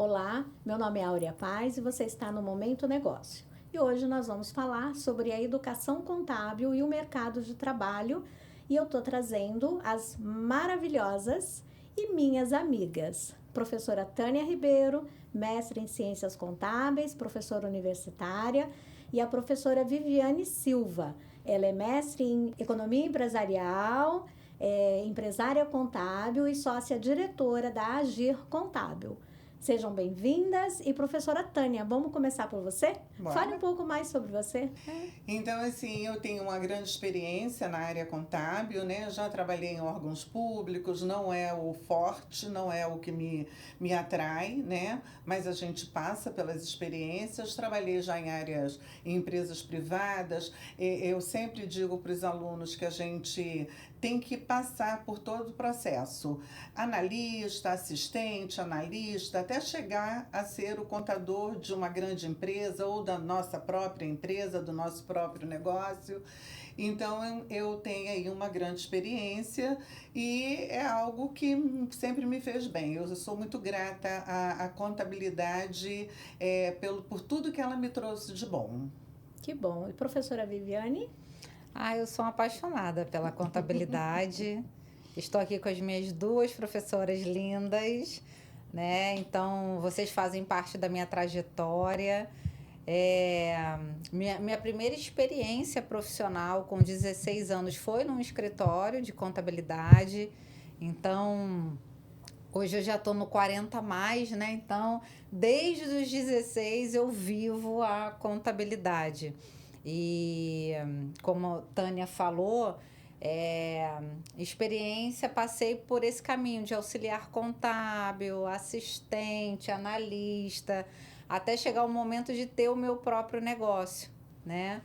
Olá, meu nome é Áurea Paz e você está no Momento Negócio. E hoje nós vamos falar sobre a educação contábil e o mercado de trabalho. E eu estou trazendo as maravilhosas e minhas amigas. Professora Tânia Ribeiro, mestre em Ciências Contábeis, professora universitária, e a professora Viviane Silva. Ela é mestre em Economia Empresarial, empresária contábil e sócia diretora da Agir Contábil. Sejam bem-vindas. E professora Tânia, vamos começar por você? Bora. Fale um pouco mais sobre você. Então, assim, eu tenho uma grande experiência na área contábil, né? Já trabalhei em órgãos públicos, não é o forte, não é o que me atrai, né? Mas a gente passa pelas experiências. Trabalhei já em empresas privadas. Eu sempre digo para os alunos que a gente tem que passar por todo o processo. Analista, assistente, analista, até chegar a ser o contador de uma grande empresa ou da nossa própria empresa, do nosso próprio negócio. Então, eu tenho aí uma grande experiência e é algo que sempre me fez bem. Eu sou muito grata à contabilidade por tudo que ela me trouxe de bom. Que bom. E professora Viviane? Eu sou apaixonada pela contabilidade. Estou aqui com as minhas duas professoras lindas, né? Então, vocês fazem parte da minha trajetória. Minha primeira experiência profissional com 16 anos foi num escritório de contabilidade. Então, hoje eu já estou no 40 mais, né? Então, desde os 16 eu vivo a contabilidade. E, como a Tânia falou, experiência, passei por esse caminho de auxiliar contábil, assistente, analista, até chegar o momento de ter o meu próprio negócio, né?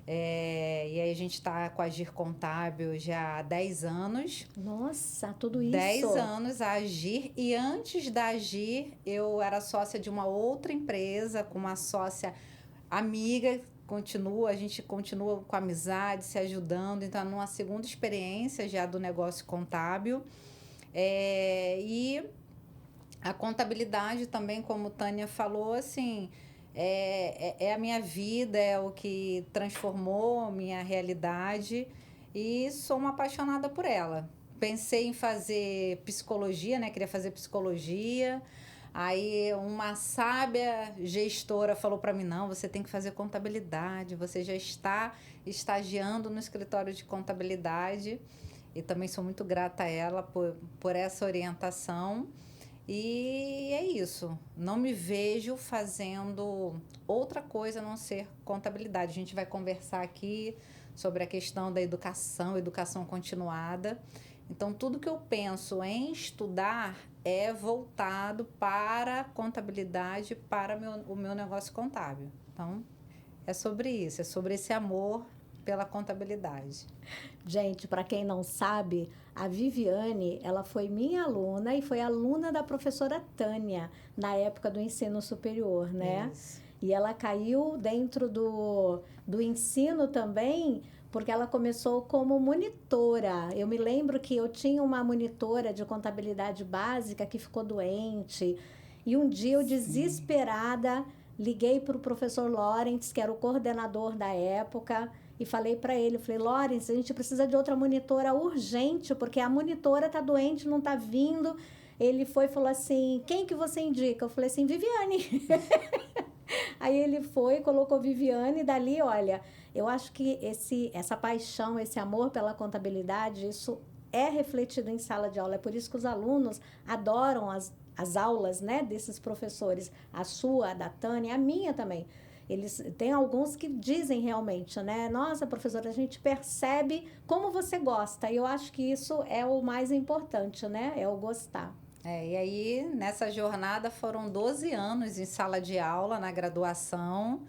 E aí a gente está com a Agir Contábil já há 10 anos. Nossa, tudo isso! 10 anos a Agir. E antes da Agir, eu era sócia de uma outra empresa, com uma sócia amiga. A gente continua com amizade, se ajudando. Então, numa segunda experiência já do negócio contábil. E a contabilidade também, como Tânia falou, assim, é a minha vida, é o que transformou a minha realidade e sou uma apaixonada por ela. Pensei em fazer psicologia, né? Queria fazer psicologia. Aí uma sábia gestora falou para mim, não, você tem que fazer contabilidade, você já está estagiando no escritório de contabilidade. E também sou muito grata a ela por essa orientação. E é isso. Não me vejo fazendo outra coisa a não ser contabilidade. A gente vai conversar aqui sobre a questão da educação continuada. Então, tudo que eu penso em estudar é voltado para a contabilidade, para o meu negócio contábil. Então, é sobre isso, é sobre esse amor pela contabilidade. Gente, para quem não sabe, a Viviane, ela foi minha aluna e foi aluna da professora Tânia na época do ensino superior, né? Isso. E ela caiu dentro do ensino também, porque ela começou como monitora. Eu me lembro que eu tinha uma monitora de contabilidade básica que ficou doente. E um dia eu, desesperada, liguei para o professor Lawrence, que era o coordenador da época, e falei para ele, Lawrence, a gente precisa de outra monitora urgente, porque a monitora está doente, não está vindo. Ele foi e falou assim, quem que você indica? Eu falei assim, Viviane. Aí ele foi, colocou Viviane, e dali, olha, eu acho que essa paixão, esse amor pela contabilidade, isso é refletido em sala de aula. É por isso que os alunos adoram as aulas, né, desses professores. A sua, a da Tânia, a minha também. Eles tem alguns que dizem realmente, né? Nossa, professora, a gente percebe como você gosta. E eu acho que isso é o mais importante, né? É o gostar. E aí, nessa jornada, foram 12 anos em sala de aula, na graduação,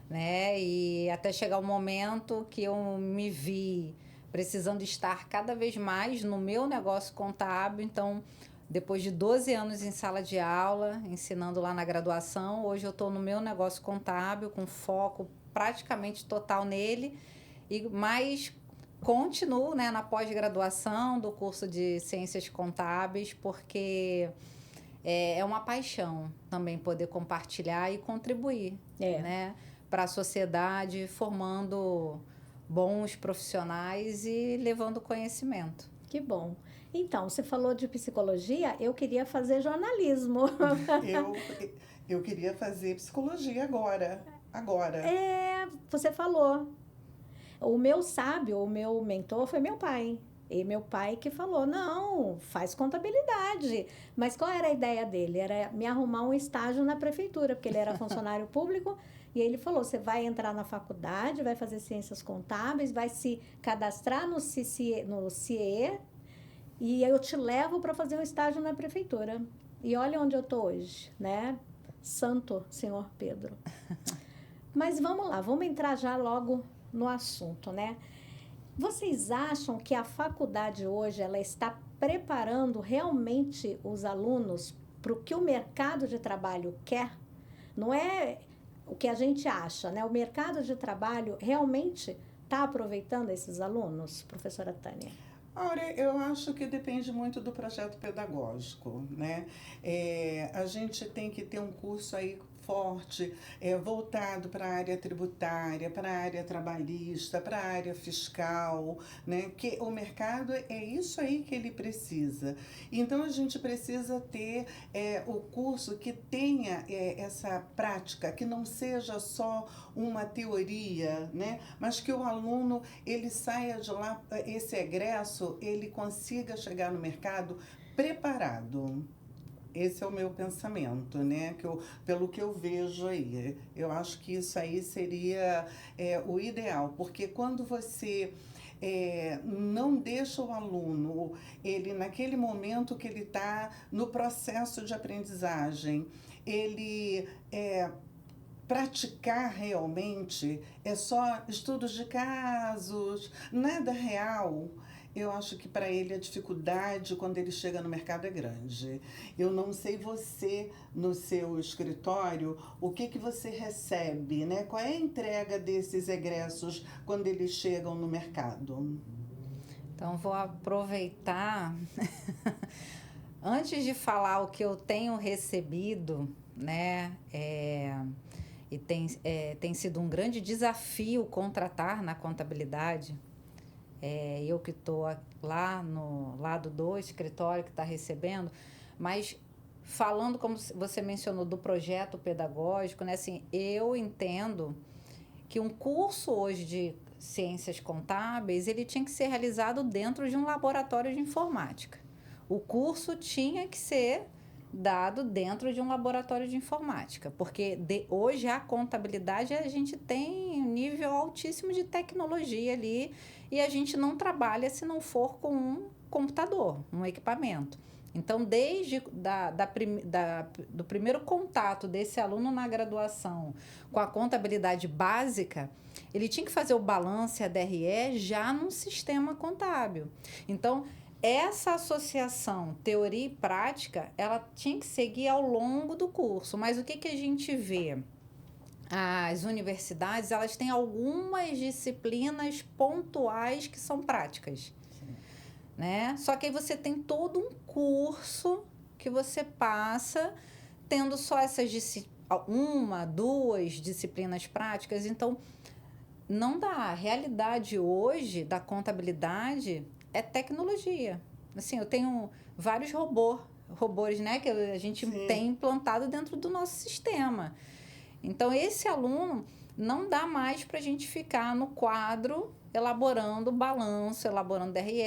né? E até chegar o momento que eu me vi precisando estar cada vez mais no meu negócio contábil. Então, depois de 12 anos em sala de aula, ensinando lá na graduação, hoje eu estou no meu negócio contábil, com foco praticamente total nele, mas continuo, né, na pós-graduação do curso de Ciências Contábeis, porque é uma paixão também poder compartilhar e contribuir, né, para a sociedade, formando bons profissionais e levando conhecimento. Que bom. Então, você falou de psicologia, eu queria fazer jornalismo. Eu queria fazer psicologia agora. Você falou. O meu sábio, o meu mentor foi meu pai. E meu pai que falou, não, faz contabilidade. Mas qual era a ideia dele? Era me arrumar um estágio na prefeitura, porque ele era funcionário público. E ele falou, você vai entrar na faculdade, vai fazer ciências contábeis, vai se cadastrar no CIE e eu te levo para fazer um estágio na prefeitura. E olha onde eu estou hoje, né? Santo Senhor Pedro. Mas vamos lá, vamos entrar já logo no assunto, né? Vocês acham que a faculdade hoje ela está preparando realmente os alunos para o que o mercado de trabalho quer? Não é o que a gente acha, né? O mercado de trabalho realmente está aproveitando esses alunos, professora Tânia? Olha, eu acho que depende muito do projeto pedagógico, né? A gente tem que ter um curso aí forte, voltado para a área tributária, para a área trabalhista, para a área fiscal, né? Que o mercado é isso aí que ele precisa. Então, a gente precisa ter o curso que tenha essa prática, que não seja só uma teoria, né? Mas que o aluno, ele saia de lá, esse egresso, ele consiga chegar no mercado preparado. Esse é o meu pensamento, né? Pelo que eu vejo aí. Eu acho que isso aí seria o ideal, porque quando você não deixa o aluno, ele naquele momento que ele está no processo de aprendizagem, ele praticar realmente é só estudos de casos, nada real. Eu acho que para ele a dificuldade quando ele chega no mercado é grande. Eu não sei você, no seu escritório, o que você recebe, né? Qual é a entrega desses egressos quando eles chegam no mercado? Então, vou aproveitar, antes de falar o que eu tenho recebido, né? E tem sido um grande desafio contratar na contabilidade. Eu que estou lá no lado do escritório que está recebendo, mas falando, como você mencionou, do projeto pedagógico, né? Assim, eu entendo que um curso hoje de ciências contábeis, ele tinha que ser realizado dentro de um laboratório de informática. O curso tinha que ser dado dentro de um laboratório de informática, porque hoje a contabilidade a gente tem um nível altíssimo de tecnologia ali e a gente não trabalha se não for com um computador, um equipamento. Então, desde do primeiro contato desse aluno na graduação com a contabilidade básica, ele tinha que fazer o balanço e a DRE já num sistema contábil. Então, essa associação teoria e prática, ela tinha que seguir ao longo do curso. Mas o que a gente vê? As universidades, elas têm algumas disciplinas pontuais que são práticas. Sim. Né? Só que aí você tem todo um curso que você passa tendo só essas duas disciplinas práticas. Então, não dá. A realidade hoje da contabilidade é tecnologia. Assim, eu tenho vários robôs, né, que a gente Sim. tem implantado dentro do nosso sistema. Então, esse aluno não dá mais para a gente ficar no quadro elaborando balanço, elaborando DRE,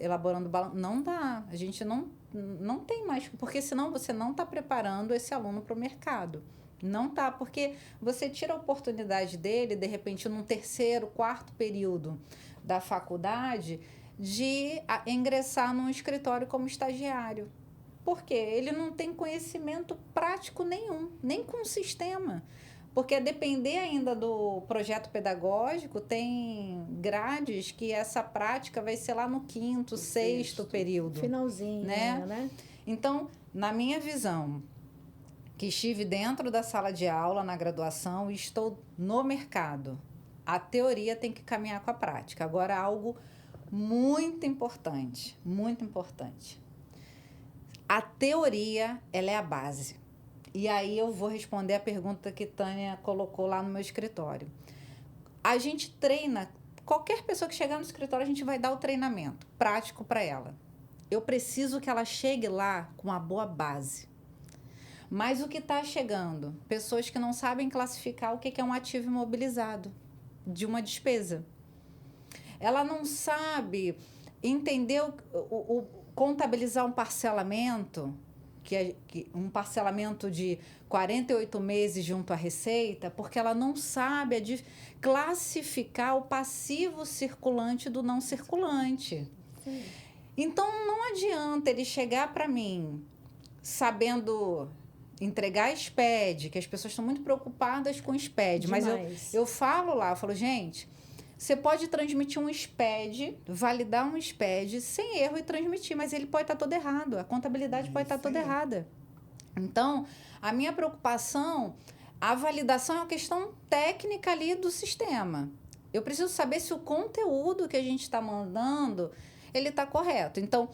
elaborando balanço. Não dá. A gente não tem mais, porque senão você não está preparando esse aluno para o mercado. Não tá, porque você tira a oportunidade dele, de repente, num terceiro, quarto período da faculdade, de ingressar num escritório como estagiário. Por quê? Ele não tem conhecimento prático nenhum, nem com o sistema. Porque a depender ainda do projeto pedagógico, tem grades que essa prática vai ser lá no quinto, sexto período. Finalzinho, né? Então, na minha visão, que estive dentro da sala de aula na graduação e estou no mercado, a teoria tem que caminhar com a prática. Agora, algo muito importante, muito importante. A teoria, ela é a base. E aí eu vou responder a pergunta que Tânia colocou lá no meu escritório. A gente treina, qualquer pessoa que chegar no escritório, a gente vai dar o treinamento prático para ela. Eu preciso que ela chegue lá com uma boa base. Mas o que está chegando? Pessoas que não sabem classificar o que é um ativo imobilizado de uma despesa. Ela não sabe entender contabilizar um parcelamento, um parcelamento de 48 meses junto à receita, porque ela não sabe classificar o passivo circulante do não circulante. Sim. Então, não adianta ele chegar para mim sabendo entregar SPED, que as pessoas estão muito preocupadas com SPED, Demais. mas eu falo lá, eu falo, gente, você pode transmitir um SPED, validar um SPED sem erro e transmitir, mas ele pode estar todo errado, a contabilidade pode estar toda errada. Então, a minha preocupação, a validação é uma questão técnica ali do sistema. Eu preciso saber se o conteúdo que a gente está mandando, ele está correto. Então,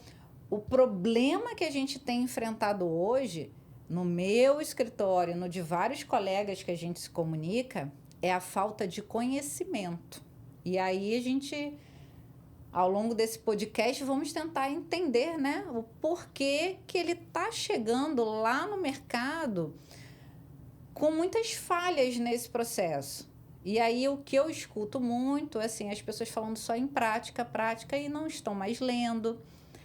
o problema que a gente tem enfrentado hoje, no meu escritório, no de vários colegas que a gente se comunica, é a falta de conhecimento. E aí a gente, ao longo desse podcast, vamos tentar entender, né, o porquê que ele está chegando lá no mercado com muitas falhas nesse processo. E aí o que eu escuto muito, assim, as pessoas falando só em prática, e não estão mais lendo.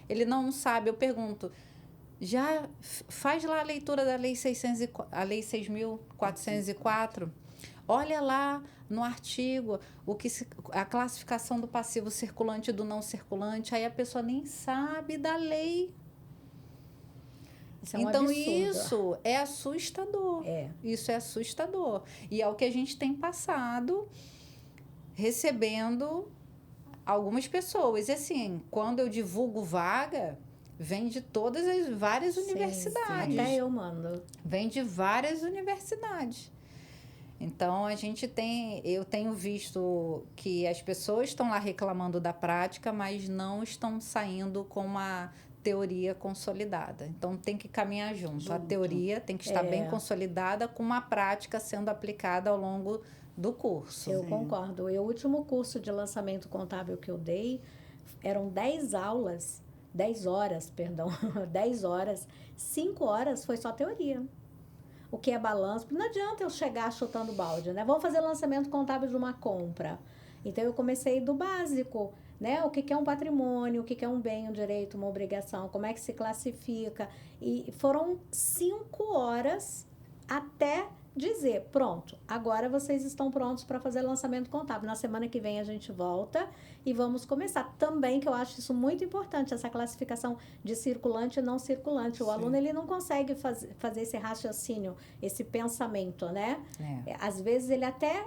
Ele não sabe, eu pergunto, já faz lá a leitura da Lei 6.404? Olha lá no artigo a classificação do passivo circulante e do não circulante. Aí a pessoa nem sabe da lei. Isso é um Então, absurdo. isso é assustador. Isso é assustador. E é o que a gente tem passado recebendo algumas pessoas. E assim, quando eu divulgo vaga, vem de todas as várias universidades. Até eu mando. Vem de várias universidades. Então, eu tenho visto que as pessoas estão lá reclamando da prática, mas não estão saindo com uma teoria consolidada. Então, tem que caminhar junto. A teoria tem que estar bem consolidada, com uma prática sendo aplicada ao longo do curso. Eu concordo. O último curso de lançamento contábil que eu dei, eram 10 aulas, 10 horas, 5 horas foi só teoria. O que é balanço? Não adianta eu chegar chutando balde, né? Vamos fazer lançamento contábil de uma compra. Então, eu comecei do básico, né? O que é um patrimônio, o que é um bem, um direito, uma obrigação, como é que se classifica. E foram 5 horas até dizer, pronto, agora vocês estão prontos para fazer lançamento contábil. Na semana que vem a gente volta e vamos começar. Também, que eu acho isso muito importante, essa classificação de circulante e não circulante. O aluno, ele não consegue fazer esse raciocínio, esse pensamento, né? Às vezes, ele até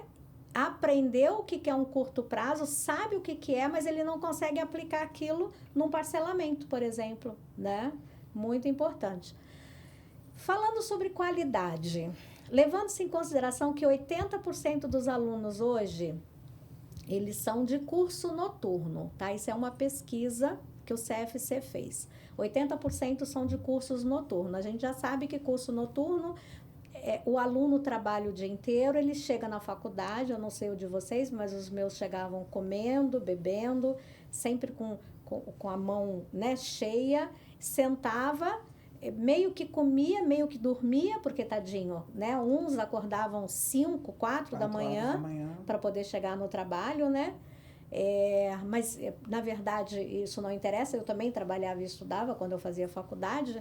aprendeu o que é um curto prazo, sabe o que é, mas ele não consegue aplicar aquilo num parcelamento, por exemplo, né? Muito importante. Falando sobre qualidade, levando-se em consideração que 80% dos alunos hoje, eles são de curso noturno, tá? Isso é uma pesquisa que o CFC fez. 80% são de cursos noturnos. A gente já sabe que curso noturno, o aluno trabalha o dia inteiro, ele chega na faculdade, eu não sei o de vocês, mas os meus chegavam comendo, bebendo, sempre com a mão, né, cheia, sentava, meio que comia, meio que dormia, porque tadinho, né? Uns acordavam 5, 4 da manhã para poder chegar no trabalho, né? Mas, na verdade, isso não interessa. Eu também trabalhava e estudava quando eu fazia faculdade.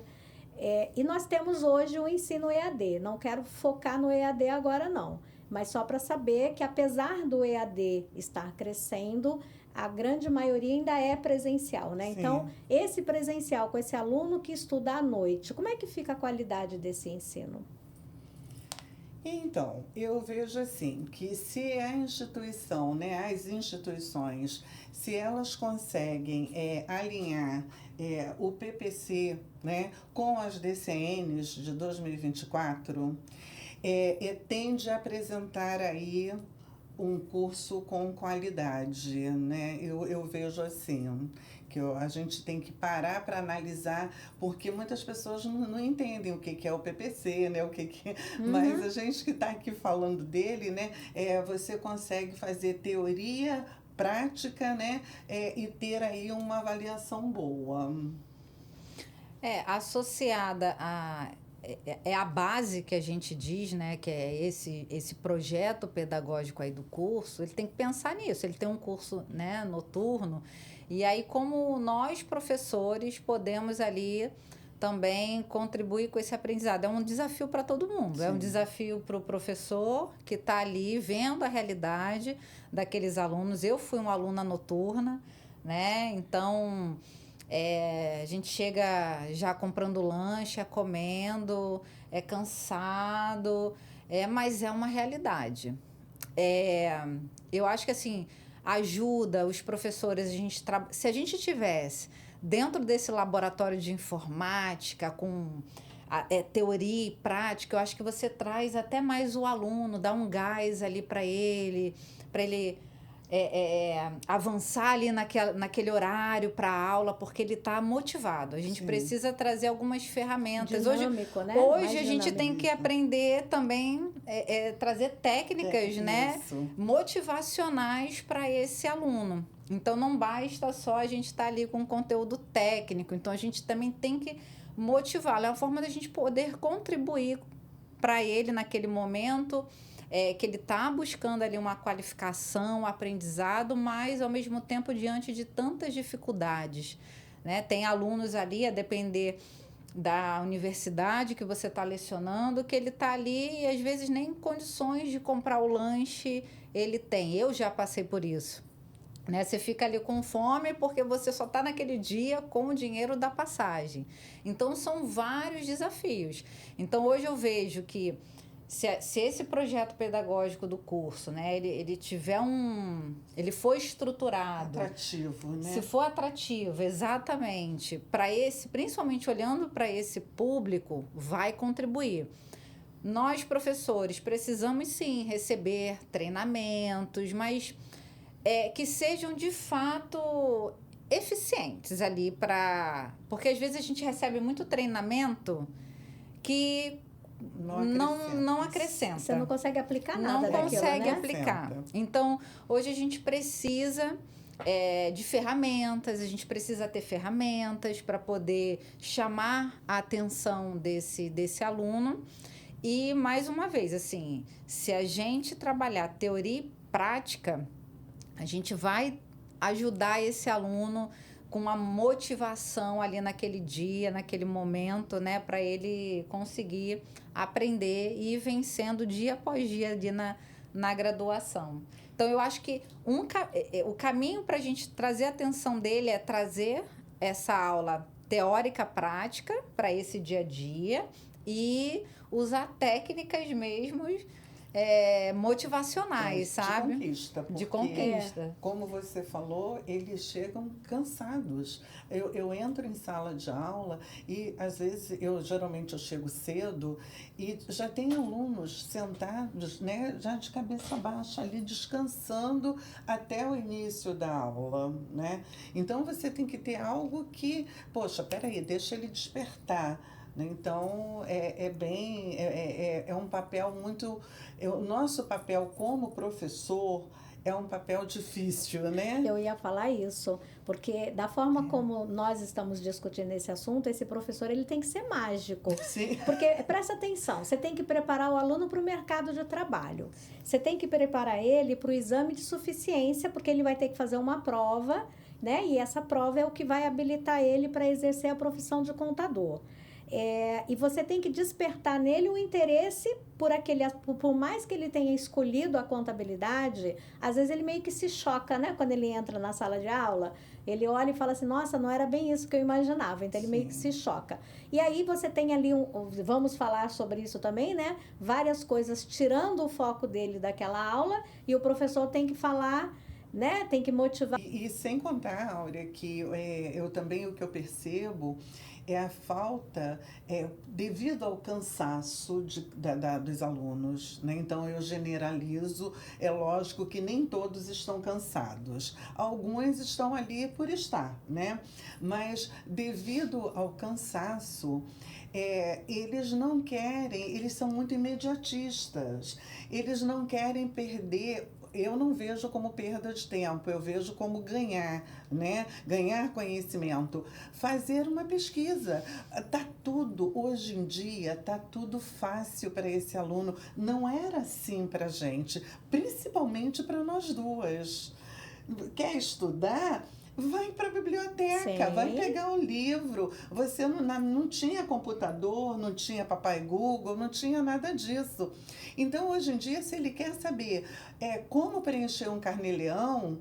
E nós temos hoje o ensino EAD. Não quero focar no EAD agora, não. Mas só para saber que, apesar do EAD estar crescendo, a grande maioria ainda é presencial, né? Sim. Então, esse presencial com esse aluno que estuda à noite, como é que fica a qualidade desse ensino? Então, eu vejo assim, que se a instituição, né, as instituições, se elas conseguem alinhar o PPC, né, com as DCNs de 2024, tende a apresentar aí um curso com qualidade, né? Eu vejo assim, a gente tem que parar para analisar, porque muitas pessoas não entendem o que é o PPC, né? Mas a gente que está aqui falando dele, né? Você consegue fazer teoria, prática, né? E ter aí uma avaliação boa. Associada a a base que a gente diz, né, que é esse projeto pedagógico aí do curso, ele tem que pensar nisso, ele tem um curso, né, noturno, e aí como nós, professores, podemos ali também contribuir com esse aprendizado. É um desafio para todo mundo, Sim. É um desafio para o professor que está ali vendo a realidade daqueles alunos. Eu fui uma aluna noturna, né, então... a gente chega já comprando lanche, comendo, cansado, mas é uma realidade. Eu acho que assim, ajuda os professores, se a gente tivesse dentro desse laboratório de informática, com teoria e prática, eu acho que você traz até mais o aluno, dá um gás ali para ele avançar ali naquele horário para a aula, porque ele está motivado. A gente Sim. precisa trazer algumas ferramentas. Dinâmico, hoje a gente tem que aprender também, trazer técnicas, né, motivacionais para esse aluno. Então, não basta só a gente estar ali com conteúdo técnico. Então, a gente também tem que motivá-lo. É uma forma da gente poder contribuir para ele naquele momento, que ele está buscando ali uma qualificação, um aprendizado, mas, ao mesmo tempo, diante de tantas dificuldades, né? Tem alunos ali, a depender da universidade que você está lecionando, que ele está ali e, às vezes, nem condições de comprar o lanche ele tem. Eu já passei por isso. Né? Você fica ali com fome porque você só está naquele dia com o dinheiro da passagem. Então, são vários desafios. Então, hoje eu vejo que se esse projeto pedagógico do curso, né, ele tiver ele for estruturado... Atrativo, né? Se for atrativo, exatamente, principalmente olhando para esse público, vai contribuir. Nós, professores, precisamos, sim, receber treinamentos, mas que sejam, de fato, eficientes ali porque, às vezes, a gente recebe muito treinamento que... Não acrescenta. Você não consegue aplicar nada daquilo, né? Não consegue aplicar. Então, hoje a gente precisa de ferramentas, a gente precisa ter ferramentas para poder chamar a atenção desse aluno. E, mais uma vez, assim, se a gente trabalhar teoria e prática, a gente vai ajudar esse aluno com uma motivação ali naquele dia, naquele momento, né, para ele conseguir aprender e ir vencendo dia após dia ali na graduação. Então, eu acho que o caminho para a gente trazer a atenção dele é trazer essa aula teórica prática para esse dia a dia e usar técnicas mesmo motivacionais, sabe? De conquista. Como você falou, eles chegam cansados. Eu entro em sala de aula e, às vezes, geralmente eu chego cedo e já tem alunos sentados, né, já de cabeça baixa ali, descansando até o início da aula, né? Então, você tem que ter algo que, poxa, peraí, deixa ele despertar. Então, é um papel muito... O nosso papel como professor é um papel difícil, né? Eu ia falar isso, porque da forma como nós estamos discutindo esse assunto, esse professor ele tem que ser mágico. Sim. Porque, presta atenção, você tem que preparar o aluno para o mercado de trabalho. Você tem que preparar ele para o exame de suficiência, porque ele vai ter que fazer uma prova, né? E essa prova é o que vai habilitar ele para exercer a profissão de contador. E você tem que despertar nele o interesse por mais que ele tenha escolhido a contabilidade, às vezes ele meio que se choca, né? Quando ele entra na sala de aula, ele olha e fala assim, nossa, não era bem isso que eu imaginava, então ele meio que se choca. E aí você tem ali, vamos falar sobre isso também, né? Várias coisas tirando o foco dele daquela aula e o professor tem que falar né? Tem que motivar. E sem contar, Áurea, que eu também o que eu percebo é a falta, devido ao cansaço dos alunos, né? Então, eu generalizo, é lógico que nem todos estão cansados. Alguns estão ali por estar, né? Mas, devido ao cansaço, eles não querem, eles são muito imediatistas, eles não querem perder. Eu não vejo como perda de tempo, eu vejo como ganhar, né? Ganhar conhecimento, fazer uma pesquisa. Tá tudo, hoje em dia, tá tudo fácil para esse aluno. Não era assim para a gente, principalmente para nós duas. Quer estudar? Vai para a biblioteca, Sim. vai pegar o livro. Você não tinha computador, não tinha papai Google, não tinha nada disso. Então, hoje em dia, se ele quer saber como preencher um carnê-leão,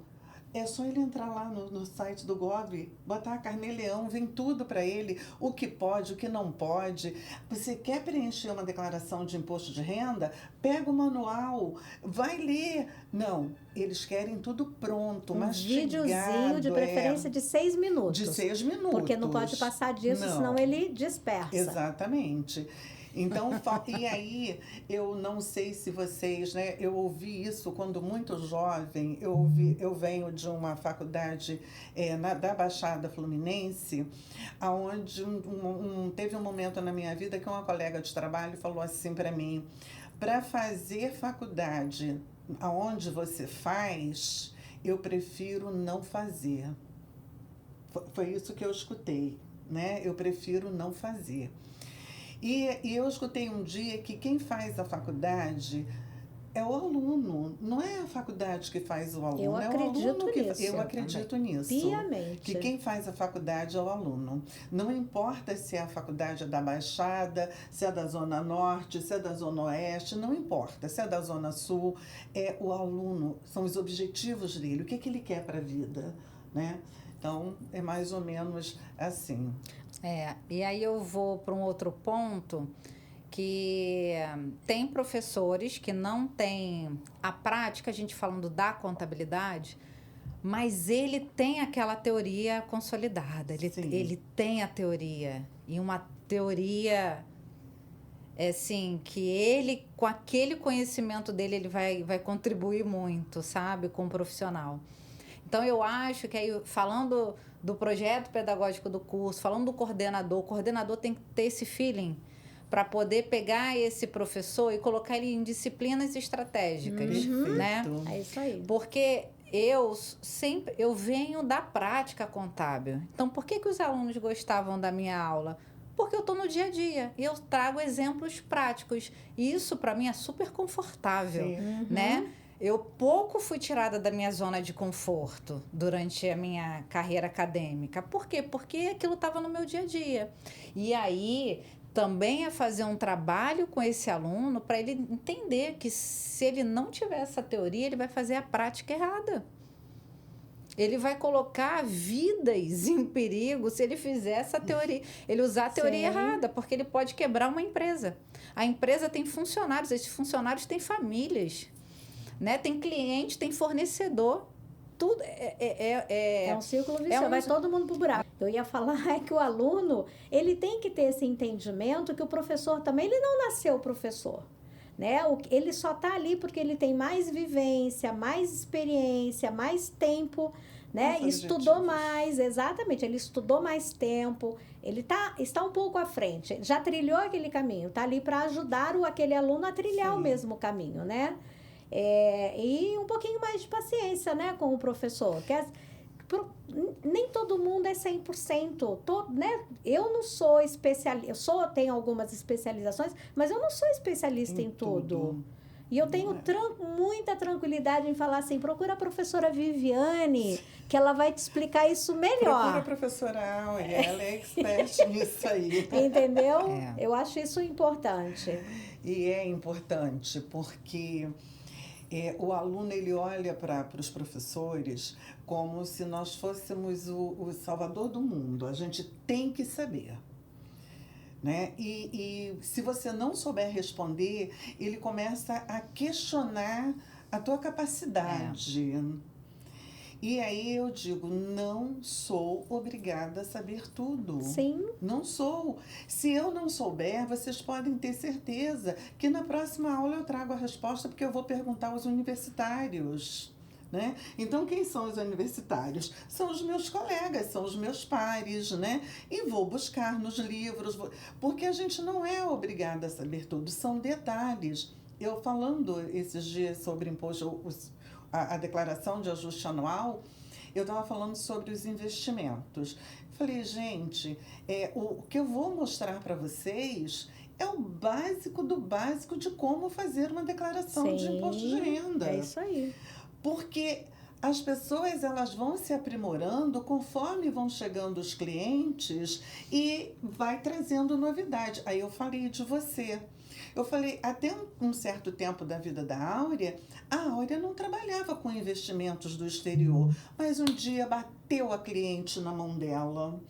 é só ele entrar lá no site do Gov, botar Carnê-Leão, vem tudo para ele, o que pode, o que não pode. Você quer preencher uma declaração de imposto de renda? Pega o manual, vai ler. Não, eles querem tudo pronto, mastigado. Videozinho, de preferência de 6 minutos. De 6 minutos. Porque não pode passar disso, Não. senão ele dispersa. Exatamente. Então, e aí, eu não sei se vocês, né? Eu ouvi isso quando muito jovem. Eu venho de uma faculdade da Baixada Fluminense, onde teve um momento na minha vida que uma colega de trabalho falou assim para mim: para fazer faculdade aonde você faz, eu prefiro não fazer. Foi isso que eu escutei, né? Eu prefiro não fazer. E eu escutei um dia que quem faz a faculdade é o aluno, não é a faculdade que faz o aluno, Eu é o acredito aluno que nisso. eu acredito nisso. Piamente. Que quem faz a faculdade é o aluno. Não importa se a faculdade é da Baixada, se é da Zona Norte, se é da Zona Oeste, não importa. Se é da Zona Sul, é o aluno, são os objetivos dele, o que ele quer para a vida, né? Então, é mais ou menos assim. E aí eu vou para um outro ponto, que tem professores que não têm a prática, a gente falando da contabilidade, mas ele tem aquela teoria consolidada, ele tem a teoria, e uma teoria assim, que ele, com aquele conhecimento dele, ele vai contribuir muito, sabe, com o profissional. Então, eu acho que aí, falando do projeto pedagógico do curso, falando do coordenador, o coordenador tem que ter esse feeling para poder pegar esse professor e colocar ele em disciplinas estratégicas, né? É isso aí. Porque eu venho da prática contábil. Então, por que os alunos gostavam da minha aula? Porque eu estou no dia a dia e eu trago exemplos práticos. E isso, para mim, é super confortável, né? Eu pouco fui tirada da minha zona de conforto durante a minha carreira acadêmica. Por quê? Porque aquilo estava no meu dia a dia. E aí, também é fazer um trabalho com esse aluno para ele entender que se ele não tiver essa teoria, ele vai fazer a prática errada. Ele vai colocar vidas em perigo se ele fizer essa teoria, ele usar a teoria errada, porque ele pode quebrar uma empresa. A empresa tem funcionários, esses funcionários têm famílias, né? Tem cliente, tem fornecedor, tudo é um círculo vicioso, vai todo mundo pro buraco. Eu ia falar que o aluno, ele tem que ter esse entendimento que o professor também, ele não nasceu professor, né? Ele só está ali porque ele tem mais vivência, mais experiência, mais tempo, né? Estudou mais, exatamente, ele estudou mais tempo, ele está um pouco à frente, já trilhou aquele caminho, está ali para ajudar aquele aluno a trilhar o mesmo caminho, né? E um pouquinho mais de paciência, né, com o professor, nem todo mundo é 100%, né? Eu não sou especialista, tenho algumas especializações, mas eu não sou especialista em tudo. E eu tenho muita tranquilidade em falar assim, procura a professora Viviane, que ela vai te explicar isso melhor. Procura a professora Áurea, ela é expert nisso aí. Entendeu? Eu acho isso importante. E é importante, porque o aluno, ele olha para os professores como se nós fôssemos o salvador do mundo. A gente tem que saber, né? E se você não souber responder, ele começa a questionar a tua capacidade. E aí eu digo, não sou obrigada a saber tudo. Sim. Não sou. Se eu não souber, vocês podem ter certeza que na próxima aula eu trago a resposta, porque eu vou perguntar aos universitários. Né? Então, quem são os universitários? São os meus colegas, são os meus pares, né? E vou buscar nos livros, porque a gente não é obrigada a saber tudo, são detalhes. Eu falando esses dias sobre imposto, a declaração de ajuste anual, eu estava falando sobre os investimentos. Falei, gente, o que eu vou mostrar para vocês é o básico do básico de como fazer uma declaração de imposto de renda. É isso aí. Porque as pessoas elas vão se aprimorando conforme vão chegando os clientes e vai trazendo novidade. Aí eu falei de você. Eu falei, até um certo tempo da vida da Áurea, a Áurea não trabalhava com investimentos do exterior, mas um dia bateu a cliente na mão dela.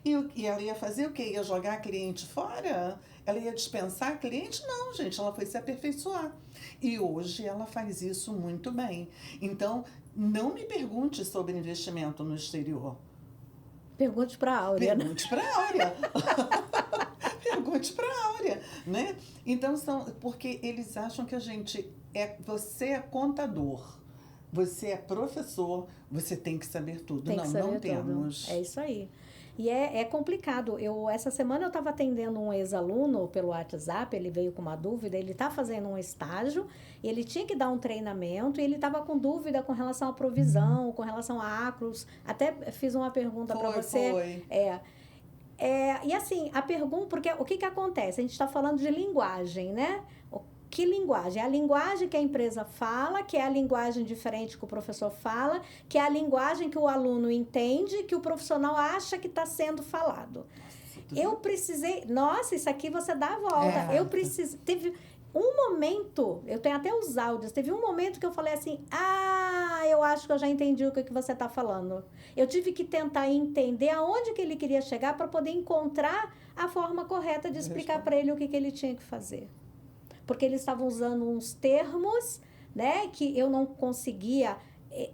E ela ia fazer o quê? Ia jogar a cliente fora? Ela ia dispensar a cliente? Não, gente, ela foi se aperfeiçoar. E hoje ela faz isso muito bem. Então, não me pergunte sobre investimento no exterior. Pergunte para a Áurea. Pergunte para a Áurea. Pergunte para a Áurea, né? Então, porque eles acham que você é contador, você é professor, você tem que saber tudo. Tem que saber não tudo. temos. É isso aí. E é complicado. Essa semana eu estava atendendo um ex-aluno pelo WhatsApp, ele veio com uma dúvida, ele está fazendo um estágio, ele tinha que dar um treinamento e ele estava com dúvida com relação à provisão, com relação a acros. Até fiz uma pergunta para você. Foi. E assim, a pergunta, porque o que acontece? A gente está falando de linguagem, né? Que linguagem? É a linguagem que a empresa fala, que é a linguagem diferente que o professor fala, que é a linguagem que o aluno entende, que o profissional acha que está sendo falado. Eu precisei... Nossa, isso aqui você dá a volta. Eu precisei... Teve um momento, eu tenho até os áudios, teve um momento que eu falei assim, eu acho que eu já entendi o que você está falando. Eu tive que tentar entender aonde que ele queria chegar para poder encontrar a forma correta de explicar para ele o que ele tinha que fazer. Porque eles estavam usando uns termos, né, que eu não conseguia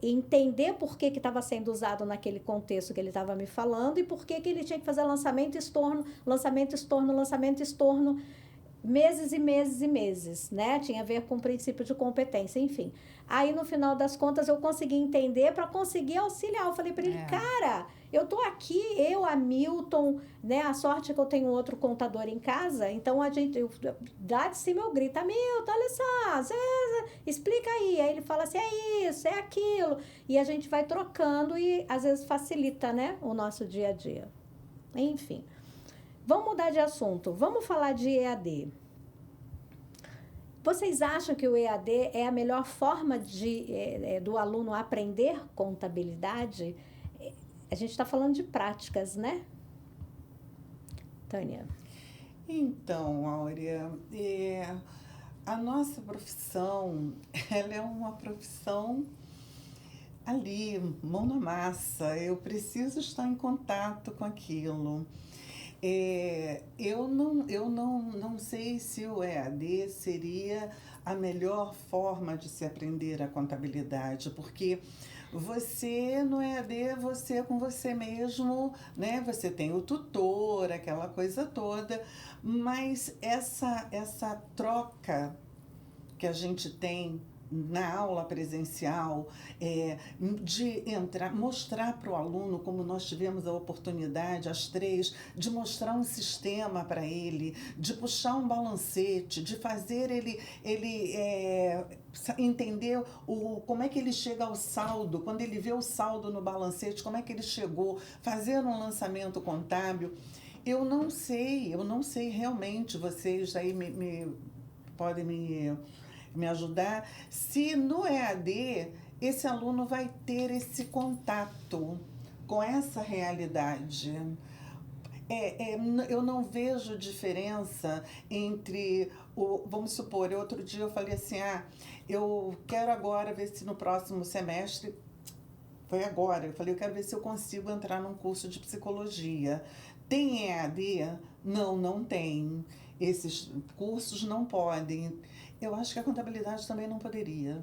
entender por que estava sendo usado naquele contexto que ele estava me falando e por que ele tinha que fazer lançamento, estorno, lançamento, estorno, lançamento, estorno, meses e meses e meses, né? Tinha a ver com o princípio de competência, enfim. Aí, no final das contas, eu consegui entender para conseguir auxiliar. Eu falei para ele, cara, eu tô aqui, a Milton, né? A sorte é que eu tenho outro contador em casa, então dá de cima eu grito, Milton, olha só, explica aí. Aí ele fala assim, é isso, é aquilo. E a gente vai trocando e, às vezes, facilita, né? O nosso dia a dia. Enfim. Vamos mudar de assunto. Vamos falar de EAD. Vocês acham que o EAD é a melhor forma do aluno aprender contabilidade? A gente está falando de práticas, né? Tânia. Então, Áurea, a nossa profissão, ela é uma profissão ali, mão na massa. Eu preciso estar em contato com aquilo. Eu não sei se o EAD seria a melhor forma de se aprender a contabilidade, porque você no EAD, você é com você mesmo, né? Você tem o tutor, aquela coisa toda, mas essa troca que a gente tem na aula presencial, de mostrar para o aluno, como nós tivemos a oportunidade, as três, de mostrar um sistema para ele, de puxar um balancete, de fazer ele entender como é que ele chega ao saldo, quando ele vê o saldo no balancete, como é que ele chegou, fazer um lançamento contábil. Eu não sei realmente, vocês aí podem me ajudar, se no EAD esse aluno vai ter esse contato com essa realidade. Eu não vejo diferença entre, vamos supor, outro dia eu falei assim, eu quero agora ver se no próximo semestre, foi agora, eu falei, eu quero ver se eu consigo entrar num curso de psicologia. Tem EAD? Não tem. Esses cursos não podem. Eu acho que a contabilidade também não poderia.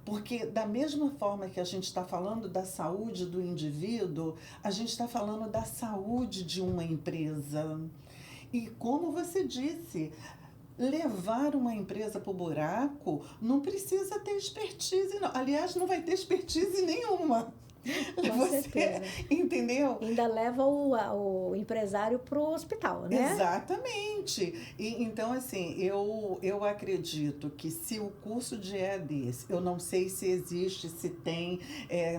Porque da mesma forma que a gente está falando da saúde do indivíduo, a gente está falando da saúde de uma empresa. E como você disse, levar uma empresa para o buraco não precisa ter expertise, não. Aliás, não vai ter expertise nenhuma. Com certeza. Entendeu? Ainda leva o empresário para o hospital, né? Exatamente. Então, assim, eu acredito que se o curso de EAD, eu não sei se existe, se tem,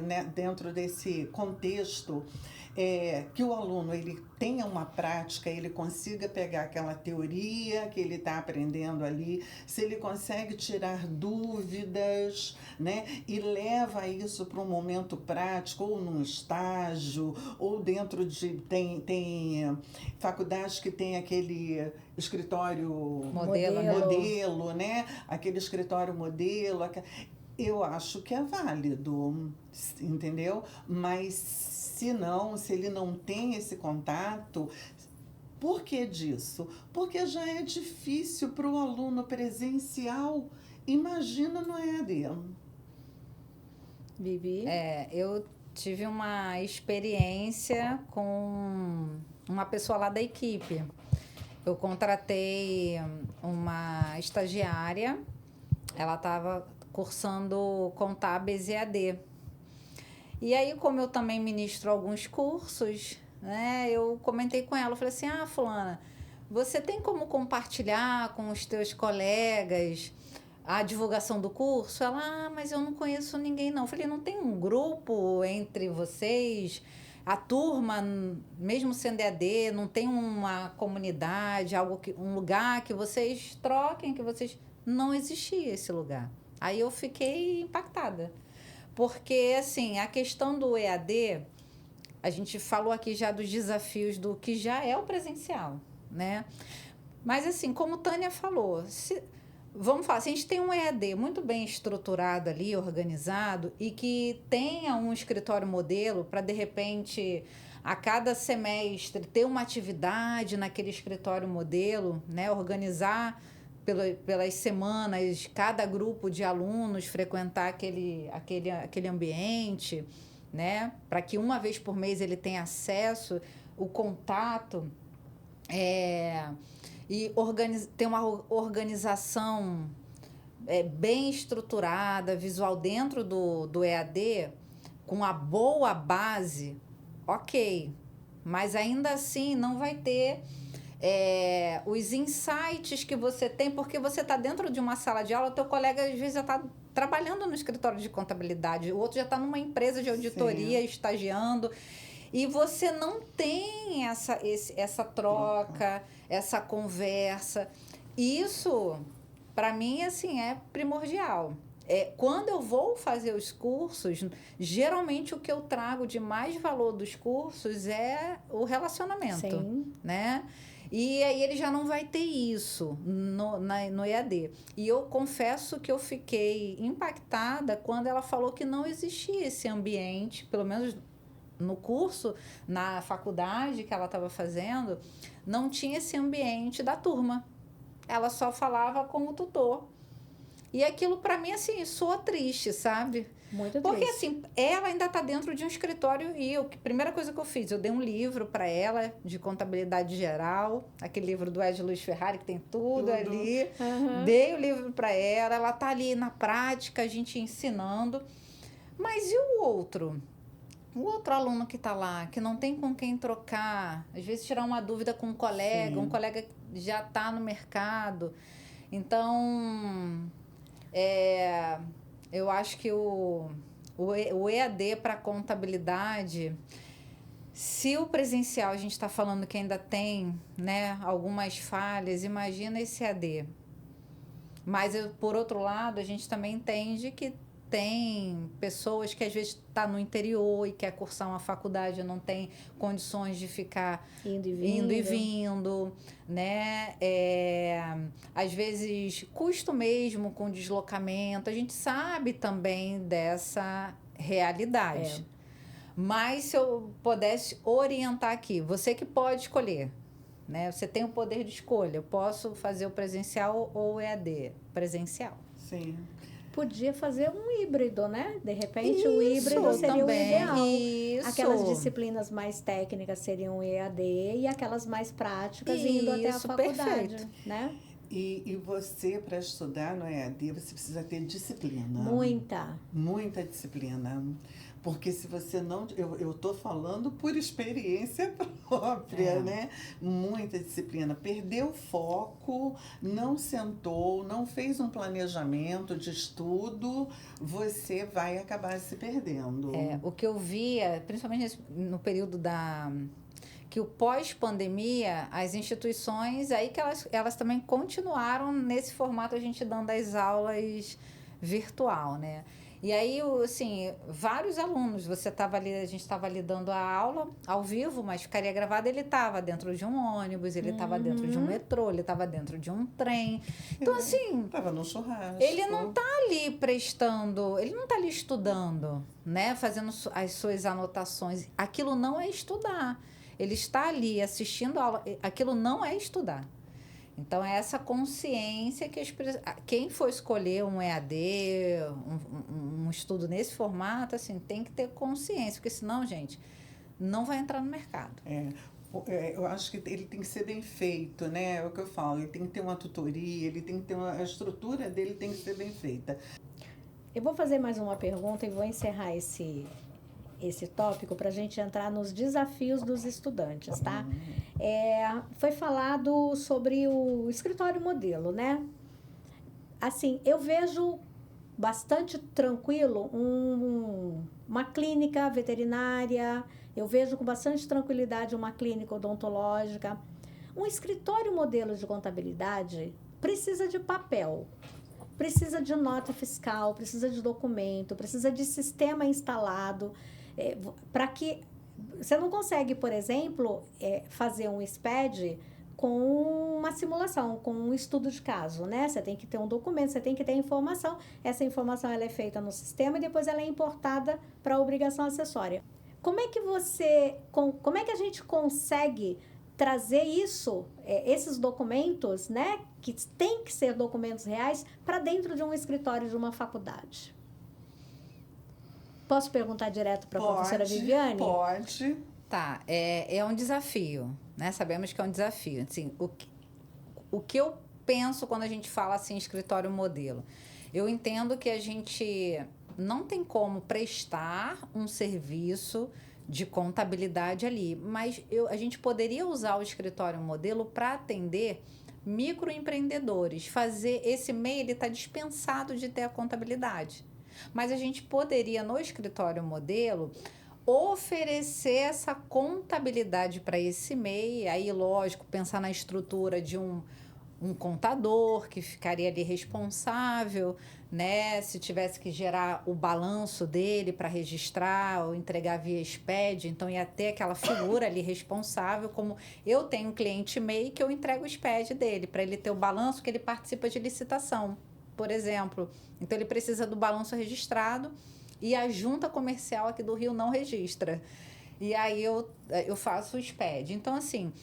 né, dentro desse contexto, que o aluno ele tenha uma prática, ele consiga pegar aquela teoria que ele está aprendendo ali, se ele consegue tirar dúvidas, né, e leva isso para um momento prático, ou num estágio, ou dentro de... Tem faculdades que tem aquele escritório modelo, né? Aquele escritório modelo. Eu acho que é válido, entendeu? Mas se ele não tem esse contato, por que disso? Porque já é difícil para o aluno presencial, imagina no EAD. Vivi? Eu tive uma experiência com uma pessoa lá da equipe. Eu contratei uma estagiária, ela estava cursando Contábeis EAD. E aí, como eu também ministro alguns cursos, né, eu comentei com ela, eu falei assim, fulana, você tem como compartilhar com os teus colegas a divulgação do curso? Ela, mas eu não conheço ninguém não. Eu falei, não tem um grupo entre vocês, a turma, mesmo sendo EAD, não tem uma comunidade, um lugar que vocês troquem, que vocês... Não existia esse lugar. Aí eu fiquei impactada. Porque, assim, a questão do EAD, a gente falou aqui já dos desafios do que já é o presencial, né? Mas, assim, como Tânia falou, vamos falar, se a gente tem um EAD muito bem estruturado ali, organizado, e que tenha um escritório modelo para, de repente, a cada semestre ter uma atividade naquele escritório modelo, né? Organizar pelas semanas, cada grupo de alunos frequentar aquele ambiente, né? Para que uma vez por mês ele tenha acesso, o contato, e ter uma organização bem estruturada, visual dentro do EAD, com a boa base, ok. Mas ainda assim não vai ter... os insights que você tem, porque você está dentro de uma sala de aula, teu colega às vezes já está trabalhando no escritório de contabilidade, o outro já está numa empresa de auditoria, sim, estagiando, e você não tem essa troca, essa conversa. Isso, para mim, assim, é primordial. Quando eu vou fazer os cursos, geralmente o que eu trago de mais valor dos cursos é o relacionamento, sim, né? E aí ele já não vai ter isso no EAD. E eu confesso que eu fiquei impactada quando ela falou que não existia esse ambiente, pelo menos no curso, na faculdade que ela estava fazendo, não tinha esse ambiente da turma. Ela só falava com o tutor. E aquilo, para mim, assim, soa triste, sabe? Muito Porque, triste. assim, ela ainda está dentro de um escritório e a primeira coisa que eu fiz, eu dei um livro para ela de contabilidade geral, aquele livro do Ed Luiz Ferrari, que tem tudo ali. Uhum. Dei o livro para ela está ali na prática, a gente ensinando. Mas e o outro? O outro aluno que está lá, que não tem com quem trocar, às vezes tirar uma dúvida com um colega, sim, um colega que já está no mercado. Então... eu acho que o EAD para contabilidade, se o presencial a gente está falando que ainda tem, né, algumas falhas, imagina esse EAD. Mas, por outro lado, a gente também entende que tem pessoas que às vezes está no interior e quer cursar uma faculdade, não tem condições de ficar indo e vindo, né? Às vezes custo mesmo com deslocamento, a gente sabe também dessa realidade. Mas se eu pudesse orientar aqui, você que pode escolher, né? Você tem o poder de escolha, eu posso fazer o presencial ou o EAD? Presencial. Sim. podia fazer um híbrido, né? De repente, o híbrido Isso, seria o também. ideal. Isso. Aquelas disciplinas mais técnicas seriam EAD e aquelas mais práticas indo até a Isso, faculdade, perfeito. né? E você, para estudar no EAD, você precisa ter disciplina. Muita. Muita disciplina. Porque se você não... Eu estou falando por experiência própria, né? Muita disciplina. Perdeu o foco, não sentou, não fez um planejamento de estudo, você vai acabar se perdendo. O que eu via, principalmente no período que o pós-pandemia, as instituições, aí que elas também continuaram nesse formato, a gente dando as aulas virtual, né? E aí, assim, vários alunos, a gente estava ali dando a aula ao vivo, mas ficaria gravado, ele estava dentro de um ônibus, ele estava dentro de um metrô, ele estava dentro de um trem. Então, assim... Estava no churrasco. Ele não está ali prestando, ele não está ali estudando, né? Fazendo as suas anotações. Aquilo não é estudar. Ele está ali assistindo a aula, aquilo não é estudar. Então, é essa consciência que quem for escolher um EAD, um estudo nesse formato, assim, tem que ter consciência, porque senão, gente, não vai entrar no mercado. Eu acho que ele tem que ser bem feito, né? É o que eu falo, ele tem que ter uma tutoria, ele tem que ter a estrutura dele tem que ser bem feita. Eu vou fazer mais uma pergunta e vou encerrar esse tópico para a gente entrar nos desafios dos estudantes, tá? Foi falado sobre o escritório modelo, né? Assim, eu vejo bastante tranquilo uma clínica veterinária, eu vejo com bastante tranquilidade uma clínica odontológica. Um escritório modelo de contabilidade precisa de papel, precisa de nota fiscal, precisa de documento, precisa de sistema instalado, para que... Você não consegue, por exemplo, fazer um SPED com uma simulação, com um estudo de caso, né? Você tem que ter um documento, você tem que ter informação. Essa informação ela é feita no sistema e depois ela é importada para a obrigação acessória. Como é que a gente consegue trazer esses documentos, né? Que tem que ser documentos reais, para dentro de um escritório de uma faculdade? Posso perguntar direto para a professora Viviane? Pode. Tá, é um desafio, né? Sabemos que é um desafio. Assim, o que eu penso quando a gente fala assim, escritório modelo? Eu entendo que a gente não tem como prestar um serviço de contabilidade ali, mas a gente poderia usar o escritório modelo para atender microempreendedores. Esse MEI, ele está dispensado de ter a contabilidade. Mas a gente poderia, no escritório modelo, oferecer essa contabilidade para esse MEI. Aí, lógico, pensar na estrutura de um contador que ficaria ali responsável, né? Se tivesse que gerar o balanço dele para registrar ou entregar via SPED, então ia ter aquela figura ali responsável, como eu tenho um cliente MEI que eu entrego o SPED dele, para ele ter o balanço que ele participa de licitação, por exemplo. Então, ele precisa do balanço registrado e a junta comercial aqui do Rio não registra. E aí, eu faço o SPED. Então, assim,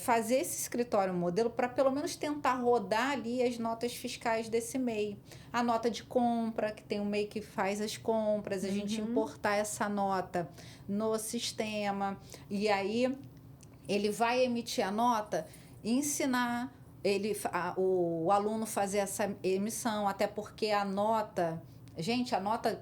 fazer esse escritório modelo para, pelo menos, tentar rodar ali as notas fiscais desse MEI. A nota de compra, que tem um MEI que faz as compras, a gente importar essa nota no sistema. E aí, ele vai emitir a nota e ensinar o aluno fazer essa emissão, até porque a nota... Gente, a nota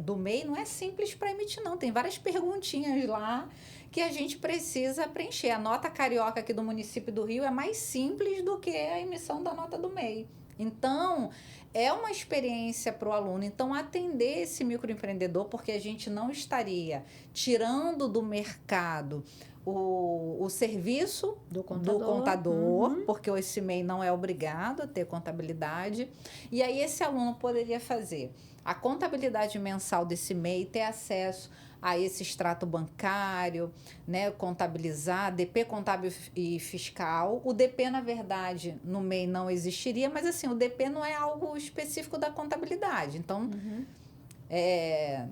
do MEI não é simples para emitir, não. Tem várias perguntinhas lá que a gente precisa preencher. A nota carioca aqui do município do Rio é mais simples do que a emissão da nota do MEI. Então, é uma experiência para o aluno. Então, atender esse microempreendedor, porque a gente não estaria tirando do mercado o serviço do contador, porque esse MEI não é obrigado a ter contabilidade. E aí esse aluno poderia fazer a contabilidade mensal desse MEI, ter acesso a esse extrato bancário, né, contabilizar, DP contábil e fiscal. O DP, na verdade, no MEI não existiria, mas assim, o DP não é algo específico da contabilidade. Então,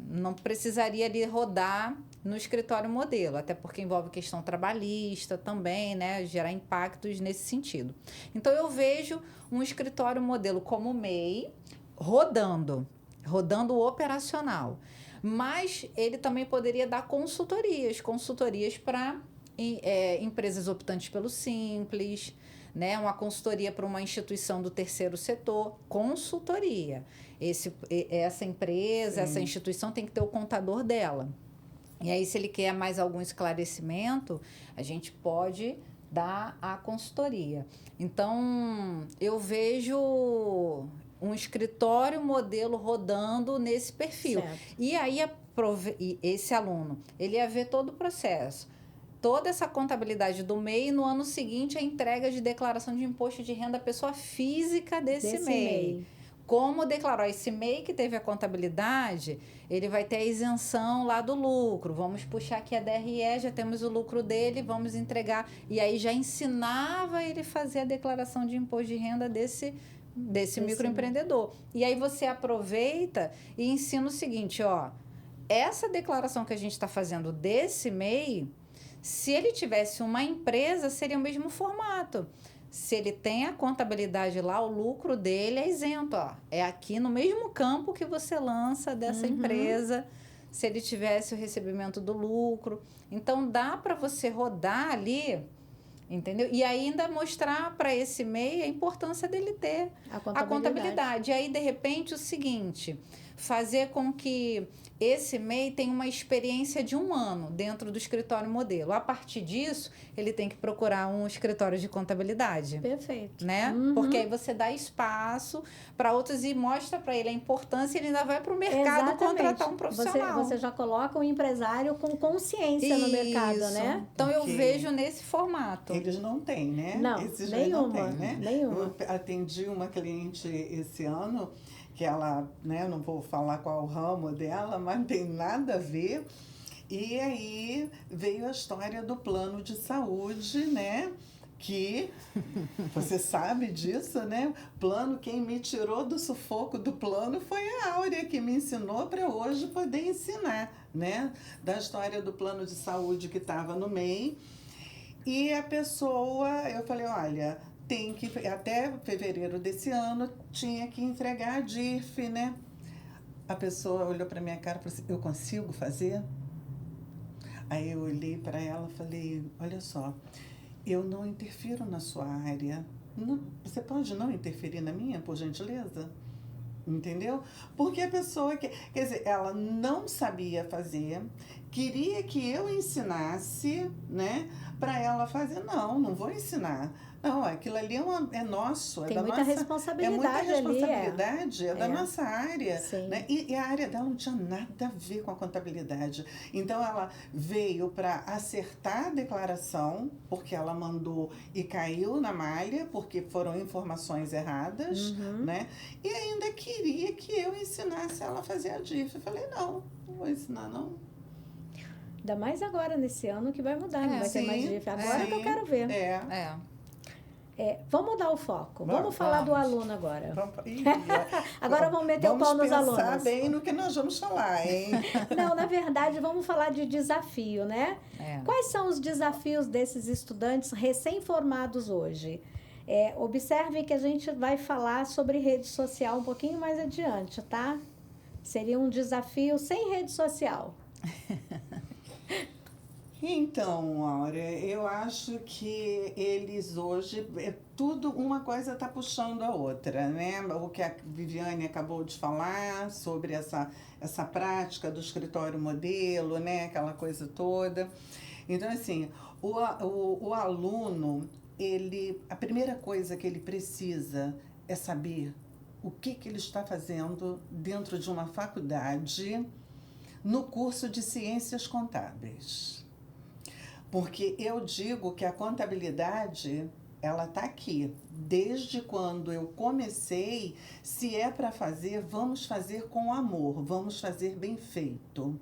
não precisaria ali rodar no escritório modelo, até porque envolve questão trabalhista também, né, gerar impactos nesse sentido. Então, eu vejo um escritório modelo como o MEI, rodando o operacional. Mas ele também poderia dar consultorias para empresas optantes pelo Simples, né? Uma consultoria para uma instituição do terceiro setor, consultoria. Essa empresa, essa instituição tem que ter o contador dela. E aí, se ele quer mais algum esclarecimento, a gente pode dar a consultoria. Então, eu vejo um escritório modelo rodando nesse perfil. Certo. E aí, esse aluno, ele ia ver todo o processo, toda essa contabilidade do MEI, e no ano seguinte a entrega de declaração de imposto de renda à pessoa física desse MEI. Como declarou esse MEI que teve a contabilidade, ele vai ter a isenção lá do lucro. Vamos puxar aqui a DRE, já temos o lucro dele, vamos entregar. E aí já ensinava ele fazer a declaração de imposto de renda desse microempreendedor. E aí você aproveita e ensina o seguinte, ó, essa declaração que a gente está fazendo desse MEI, se ele tivesse uma empresa, seria o mesmo formato. Se ele tem a contabilidade lá, o lucro dele é isento, ó. É aqui no mesmo campo que você lança dessa empresa, se ele tivesse o recebimento do lucro. Então, dá para você rodar ali, entendeu? E ainda mostrar para esse MEI a importância dele ter a contabilidade. E aí, de repente, o seguinte, fazer com que esse MEI tenha uma experiência de 1 ano dentro do escritório modelo. A partir disso, ele tem que procurar um escritório de contabilidade. Perfeito. Né? Porque aí você dá espaço para outros e mostra para ele a importância e ele ainda vai para o mercado contratar um profissional. Você já coloca um empresário com consciência no mercado, né? Então, eu vejo nesse formato. Eles não têm, né? Não, Esses nenhuma, não têm, né? nenhuma. Eu atendi uma cliente esse ano, que ela, né, não vou falar qual o ramo dela, mas não tem nada a ver. E aí veio a história do plano de saúde, né? Que você sabe disso, né? Plano, quem me tirou do sufoco do plano foi a Áurea, que me ensinou para hoje poder ensinar, né? Da história do plano de saúde que estava no MEI. E a pessoa, eu falei, olha, tem que, até fevereiro desse ano, tinha que entregar a DIRF, né? A pessoa olhou para minha cara e falou assim, eu consigo fazer? Aí eu olhei para ela e falei, olha só, eu não interfiro na sua área. Não, você pode não interferir na minha, por gentileza? Entendeu? Porque a pessoa, quer dizer, ela não sabia fazer, queria que eu ensinasse, né? Para ela fazer, não vou ensinar. Não, aquilo ali é nosso. Tem muita responsabilidade ali. É da nossa área. Né? E a área dela não tinha nada a ver com a contabilidade. Então, ela veio para acertar a declaração, porque ela mandou e caiu na malha, porque foram informações erradas, né? E ainda queria que eu ensinasse ela a fazer a DIF. Eu falei, não vou ensinar, não. Ainda mais agora, nesse ano, que vai mudar, não vai ter mais DIF. Agora que eu quero ver. Vamos mudar o foco. Vamos falar do aluno agora. Agora vamos meter o pau nos alunos. Vamos pensar bem no que nós vamos falar, hein? Não, na verdade, vamos falar de desafio, né? Quais são os desafios desses estudantes recém-formados hoje? Observe que a gente vai falar sobre rede social um pouquinho mais adiante, tá? Seria um desafio sem rede social. Então, Áurea, eu acho que eles hoje, tudo, uma coisa está puxando a outra, né? O que a Viviane acabou de falar sobre essa prática do escritório modelo, né? Aquela coisa toda. Então, assim, o aluno, a primeira coisa que ele precisa é saber o que ele está fazendo dentro de uma faculdade no curso de Ciências Contábeis. Porque eu digo que a contabilidade, ela está aqui. Desde quando eu comecei, se é para fazer, vamos fazer com amor, vamos fazer bem feito.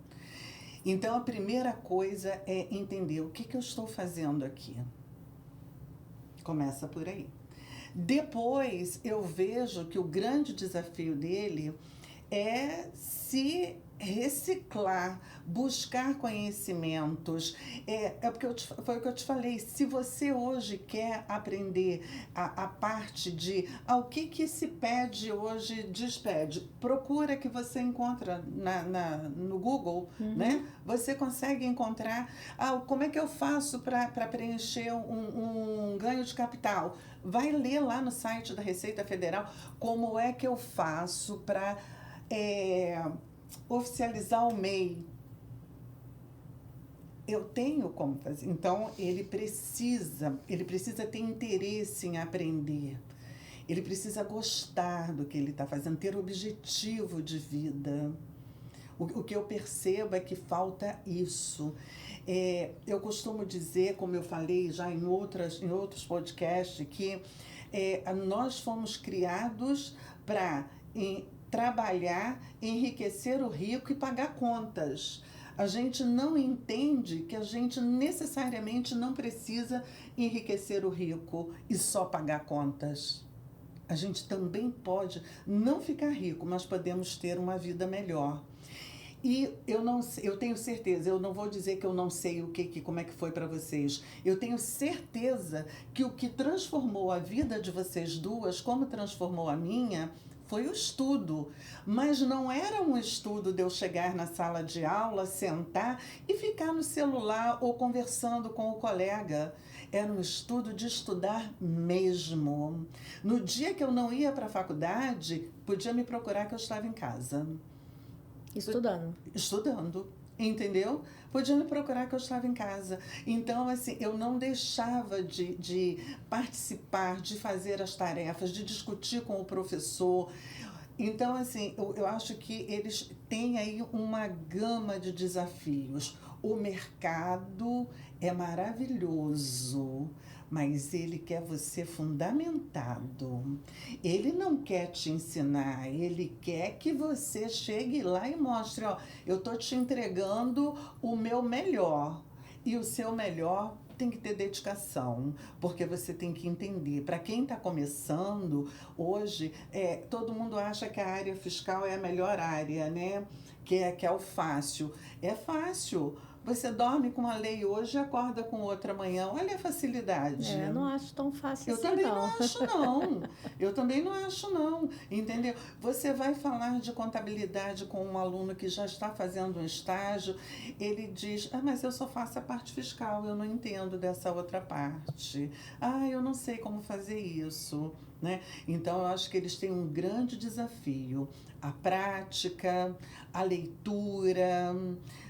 Então, a primeira coisa é entender o que eu estou fazendo aqui. Começa por aí. Depois, eu vejo que o grande desafio dele é se reciclar, buscar conhecimentos. Porque foi o que eu te falei, se você hoje quer aprender a parte de o que se pede hoje, despede, procura que você encontra no Google, né? Você consegue encontrar como é que eu faço para preencher um ganho de capital. Vai ler lá no site da Receita Federal como é que eu faço para oficializar o MEI. Eu tenho como fazer. Então, ele precisa ter interesse em aprender. Ele precisa gostar do que ele está fazendo, ter objetivo de vida. O que eu percebo é que falta isso. Eu costumo dizer, como eu falei já em outros podcasts, que nós fomos criados para trabalhar, enriquecer o rico e pagar contas. A gente não entende que a gente necessariamente não precisa enriquecer o rico e só pagar contas. A gente também pode não ficar rico, mas podemos ter uma vida melhor. E eu tenho certeza, eu não vou dizer que eu não sei como é que foi para vocês. Eu tenho certeza que o que transformou a vida de vocês duas, como transformou a minha, foi o estudo. Mas não era um estudo de eu chegar na sala de aula, sentar e ficar no celular ou conversando com o colega. Era um estudo de estudar mesmo. No dia que eu não ia para a faculdade, podia me procurar que eu estava em casa. Estudando, entendeu? Podia me procurar que eu estava em casa. Então, assim, eu não deixava de participar, de fazer as tarefas, de discutir com o professor. Então, assim, eu acho que eles têm aí uma gama de desafios. O mercado é maravilhoso, mas ele quer você fundamentado. Ele não quer te ensinar, ele quer que você chegue lá e mostre, eu estou te entregando o meu melhor. E o seu melhor tem que ter dedicação, porque você tem que entender. Para quem está começando, hoje, todo mundo acha que a área fiscal é a melhor área, né? Que é o fácil. É fácil. Você dorme com uma lei hoje e acorda com outra amanhã. Olha a facilidade. Eu não acho tão fácil assim, não. Eu também não acho, não. Eu também não acho, não. Entendeu? Você vai falar de contabilidade com um aluno que já está fazendo um estágio, ele diz, mas eu só faço a parte fiscal, eu não entendo dessa outra parte. Eu não sei como fazer isso. Né? Então, eu acho que eles têm um grande desafio. A prática, a leitura,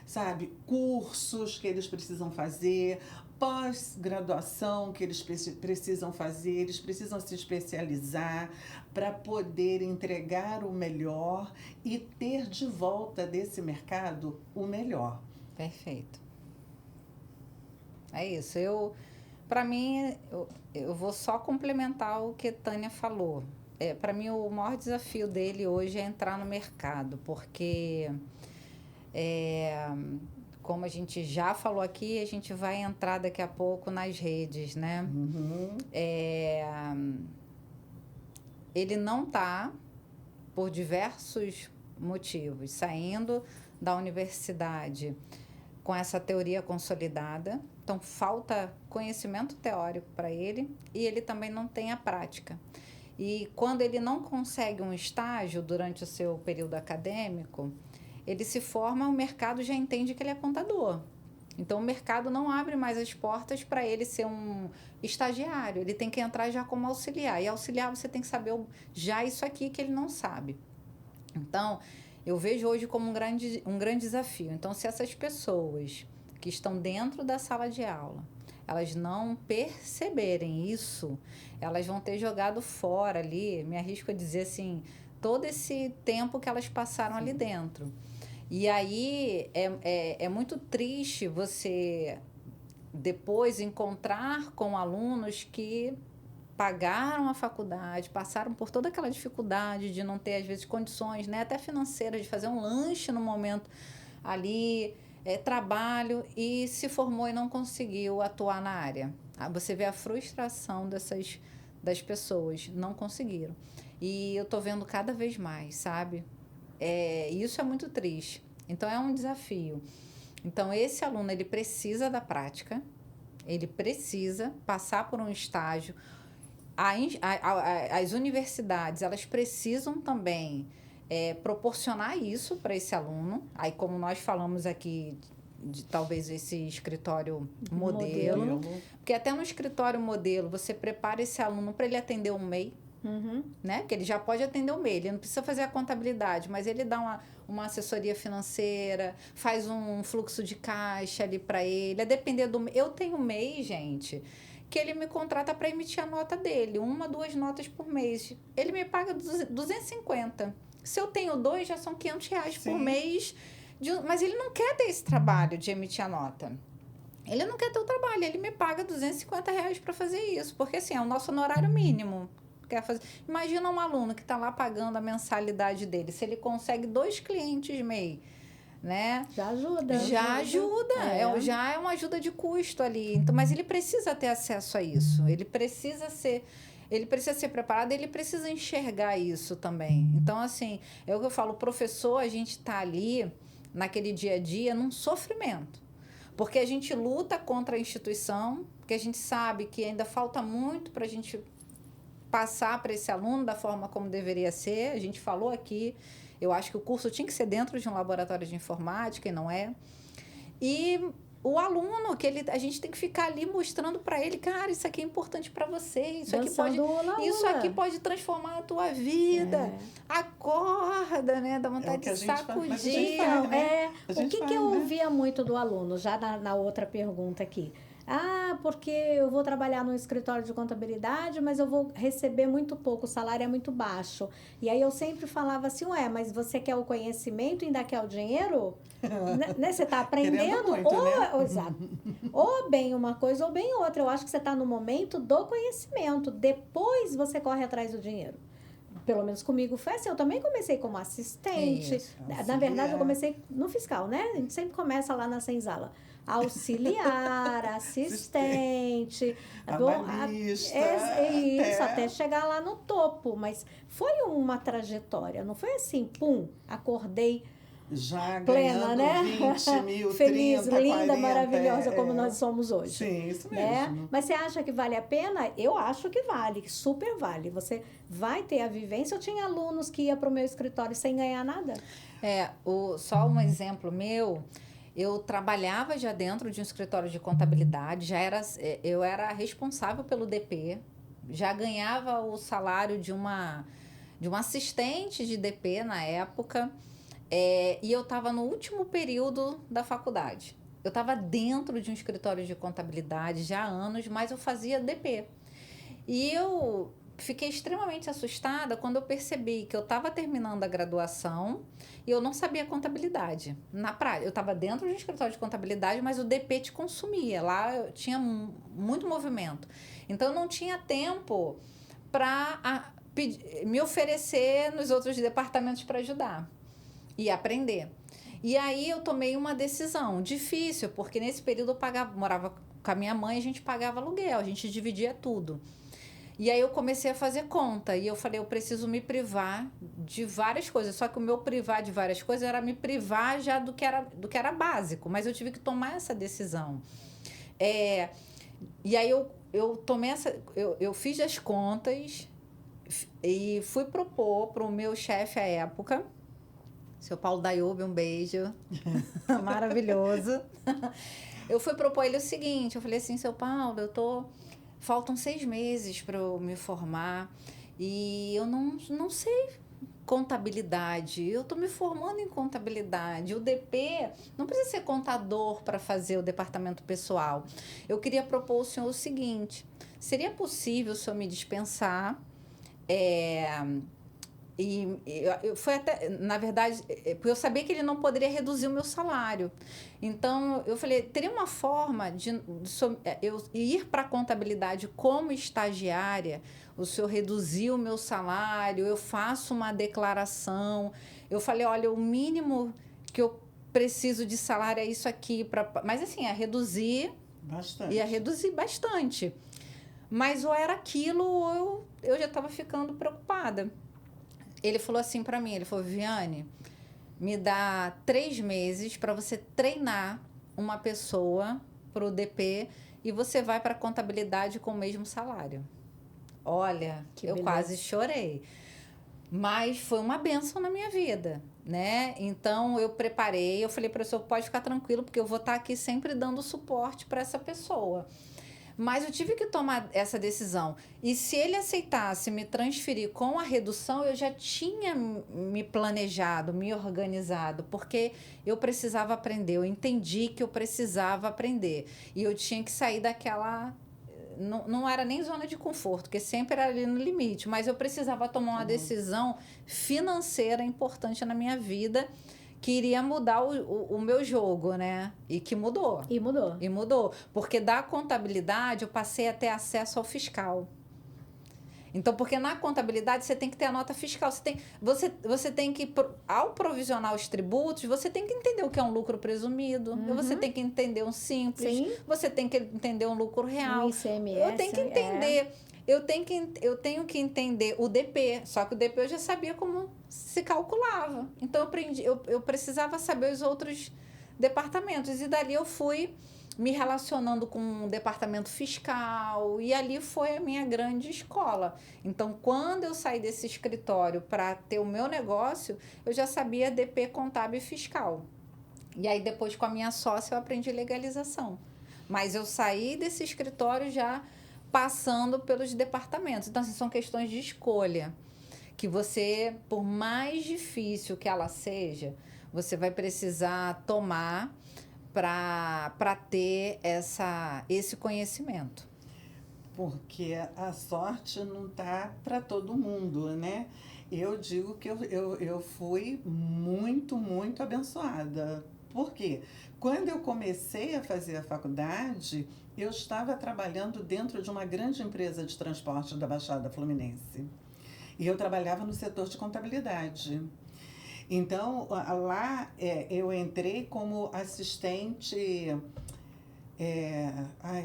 sabe? Cursos que eles precisam fazer, pós-graduação que eles precisam fazer, eles precisam se especializar para poder entregar o melhor e ter de volta desse mercado o melhor. Perfeito. É isso. Para mim, eu vou só complementar o que Tânia falou. Para mim, o maior desafio dele hoje é entrar no mercado, porque, como a gente já falou aqui, a gente vai entrar daqui a pouco nas redes, né? Ele não está, por diversos motivos, saindo da universidade com essa teoria consolidada. Então, falta conhecimento teórico para ele e ele também não tem a prática. E quando ele não consegue um estágio durante o seu período acadêmico, ele se forma, o mercado já entende que ele é contador. Então, o mercado não abre mais as portas para ele ser um estagiário. Ele tem que entrar já como auxiliar. E auxiliar, você tem que saber já isso aqui que ele não sabe. Então, eu vejo hoje como um grande desafio. Então, se essas pessoas que estão dentro da sala de aula, elas não perceberem isso, elas vão ter jogado fora ali, me arrisco a dizer assim, todo esse tempo que elas passaram ali dentro. E aí é muito triste você depois encontrar com alunos que pagaram a faculdade, passaram por toda aquela dificuldade de não ter, às vezes, condições, né, até financeiras, de fazer um lanche no momento ali, trabalho, e se formou e não conseguiu atuar na área. Você vê a frustração das pessoas, não conseguiram. E eu estou vendo cada vez mais, sabe? Isso é muito triste. Então, é um desafio. Então, esse aluno, ele precisa da prática, ele precisa passar por um estágio. As universidades, elas precisam também proporcionar isso para esse aluno. Aí, como nós falamos aqui, de talvez esse escritório modelo. Porque até no escritório modelo, você prepara esse aluno para ele atender um MEI, né? Porque ele já pode atender um MEI, ele não precisa fazer a contabilidade, mas ele dá uma assessoria financeira, faz um fluxo de caixa ali para ele. A depender do... Eu tenho MEI, gente, que ele me contrata para emitir a nota dele, 1, 2 notas por mês. Ele me paga 250. Se eu tenho 2, já são R$500 por mês. Mas ele não quer ter esse trabalho de emitir a nota. Ele não quer ter o trabalho, ele me paga R$250 para fazer isso, porque assim, é o nosso honorário mínimo. Quer fazer. Imagina um aluno que está lá pagando a mensalidade dele, se ele consegue 2 clientes MEI, né? Já ajuda. Já é uma ajuda de custo ali. Então, mas ele precisa ter acesso a isso, ele precisa ser preparado, ele precisa enxergar isso também. Então, assim, é o que eu falo, o professor, a gente está ali naquele dia a dia num sofrimento, porque a gente luta contra a instituição, porque a gente sabe que ainda falta muito para a gente passar para esse aluno da forma como deveria ser. A gente falou aqui, eu acho que o curso tinha que ser dentro de um laboratório de informática e não é. E o aluno, a gente tem que ficar ali mostrando para ele, cara, isso aqui é importante para você, isso aqui pode transformar a tua vida. Acorda, né? Dá vontade de sacudir. O que eu ouvia muito do aluno, já na outra pergunta aqui? Porque eu vou trabalhar num escritório de contabilidade, mas eu vou receber muito pouco, o salário é muito baixo. E aí eu sempre falava assim, mas você quer o conhecimento e ainda quer o dinheiro? Né? Você está aprendendo? Muito, né? Exato. Ou bem uma coisa ou bem outra. Eu acho que você está no momento do conhecimento. Depois você corre atrás do dinheiro. Pelo menos comigo foi assim. Eu também comecei como assistente. Na verdade, eu comecei no fiscal, né? A gente sempre começa lá na senzala. Auxiliar, assistente, analista, até chegar lá no topo. Mas foi uma trajetória, não foi assim, acordei já plena, né? 20 mil, feliz, 30, linda, 40, maravilhosa como nós somos hoje. Sim, isso mesmo. Né? Mas você acha que vale a pena? Eu acho que vale, super vale. Você vai ter a vivência. Eu tinha alunos que iam para o meu escritório sem ganhar nada. Só um exemplo meu. Eu trabalhava já dentro de um escritório de contabilidade, eu era responsável pelo DP, já ganhava o salário de uma assistente de DP na época, e eu estava no último período da faculdade. Eu estava dentro de um escritório de contabilidade já há anos, mas eu fazia DP. E eu fiquei extremamente assustada quando eu percebi que eu estava terminando a graduação e eu não sabia contabilidade. Na prática, eu estava dentro de um escritório de contabilidade, mas o DP te consumia. Lá eu tinha muito movimento. Então, eu não tinha tempo para me oferecer nos outros departamentos para ajudar e aprender. E aí, eu tomei uma decisão difícil, porque nesse período eu morava com a minha mãe, a gente pagava aluguel, a gente dividia tudo. E aí eu comecei a fazer conta e eu falei, eu preciso me privar de várias coisas. Só que o meu privar de várias coisas era me privar já do que era básico, mas eu tive que tomar essa decisão. E aí eu tomei eu fiz as contas e fui propor para o meu chefe à época, seu Paulo Daioube, um beijo, maravilhoso. Eu fui propor ele o seguinte, eu falei assim, seu Paulo, faltam 6 meses para eu me formar e eu não sei contabilidade. Eu estou me formando em contabilidade. O DP não precisa ser contador para fazer o departamento pessoal. Eu queria propor ao senhor o seguinte, seria possível o senhor me dispensar? Foi até, na verdade, porque eu sabia que ele não poderia reduzir o meu salário. Então, eu falei, teria uma forma de eu ir para a contabilidade como estagiária, o senhor reduzir o meu salário, eu faço uma declaração. Eu falei, olha, o mínimo que eu preciso de salário é isso aqui. Mas, assim, ia reduzir bastante. Mas ou era aquilo ou eu já estava ficando preocupada. Ele falou assim para mim, ele falou, Viviane, me dá 3 meses para você treinar uma pessoa para o DP e você vai para a contabilidade com o mesmo salário. Olha, Que eu beleza. quase chorei. Mas foi uma bênção na minha vida, né? Então, eu preparei, eu falei para a pessoa, pode ficar tranquilo, porque eu vou estar aqui sempre dando suporte para essa pessoa. Mas eu tive que tomar essa decisão. E se ele aceitasse me transferir com a redução, eu já tinha me planejado, me organizado, porque eu precisava aprender. Eu entendi que eu precisava aprender. E eu tinha que sair daquela... Não era nem zona de conforto, porque sempre era ali no limite. Mas eu precisava tomar uma decisão financeira importante na minha vida, que iria mudar o meu jogo, né? E que mudou. E mudou. E mudou. Porque da contabilidade eu passei a ter acesso ao fiscal. Então, porque na contabilidade você tem que ter a nota fiscal. Você tem que, ao provisionar os tributos, você tem que entender o que é um lucro presumido. Você tem que entender um simples. Sim. Você tem que entender um lucro real. O ICMS. Eu tenho que entender. Eu tenho que entender o DP. Só que o DP eu já sabia como se calculava. Então, eu precisava saber os outros departamentos. E dali eu fui me relacionando com o departamento fiscal, e ali foi a minha grande escola. Então, quando eu saí desse escritório para ter o meu negócio, eu já sabia DP contábil e fiscal. E aí, depois, com a minha sócia, eu aprendi legalização. Mas eu saí desse escritório já passando pelos departamentos. Então, assim, são questões de escolha, que você, por mais difícil que ela seja, você vai precisar tomar para ter esse conhecimento. Porque a sorte não está para todo mundo, né? Eu digo que eu fui muito, muito abençoada. Por quê? Quando eu comecei a fazer a faculdade, eu estava trabalhando dentro de uma grande empresa de transporte da Baixada Fluminense. E eu trabalhava no setor de contabilidade. Então, lá eu entrei como assistente...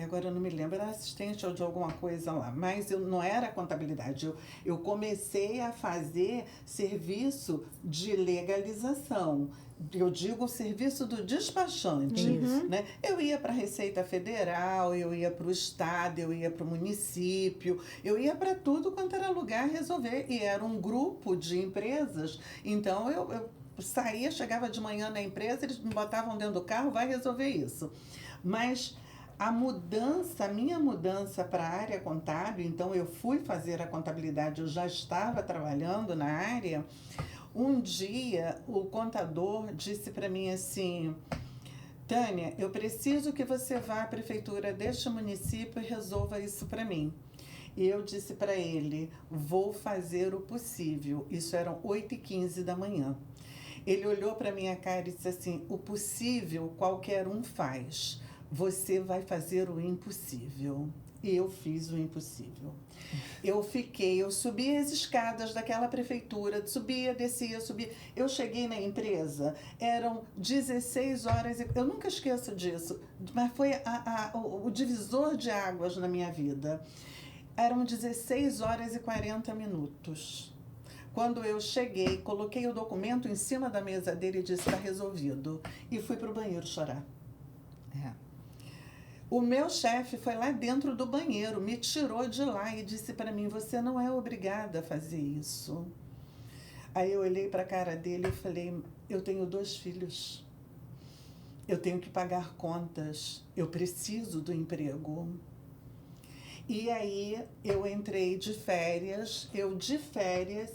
agora eu não me lembro, era assistente ou de alguma coisa lá, mas eu não era contabilidade. Eu comecei a fazer serviço de legalização. Eu digo serviço do despachante, né? Eu ia para a Receita Federal, eu ia para o Estado, eu ia para o município, eu ia para tudo quanto era lugar resolver. E era um grupo de empresas, então eu saía, chegava de manhã na empresa, eles me botavam dentro do carro, vai resolver isso. Mas a minha mudança para a área contábil, então eu fui fazer a contabilidade, eu já estava trabalhando na área. Um dia o contador disse para mim assim: Tânia, eu preciso que você vá à prefeitura deste município e resolva isso para mim. E eu disse para ele: vou fazer o possível. Isso eram 8h15 da manhã. Ele olhou para minha cara e disse assim: o possível qualquer um faz. Você vai fazer o impossível. E eu fiz o impossível. Eu subi as escadas daquela prefeitura, subia, descia, subia. Eu cheguei na empresa, eram 16 horas, eu nunca esqueço disso, mas foi o divisor de águas na minha vida. Eram 16 horas e 40 minutos. Quando eu cheguei, coloquei o documento em cima da mesa dele e disse: está resolvido. E fui para o banheiro chorar. O meu chefe foi lá dentro do banheiro, me tirou de lá e disse para mim: você não é obrigada a fazer isso. Aí eu olhei para a cara dele e falei: eu tenho 2 filhos. Eu tenho que pagar contas. Eu preciso do emprego. E aí eu entrei de férias,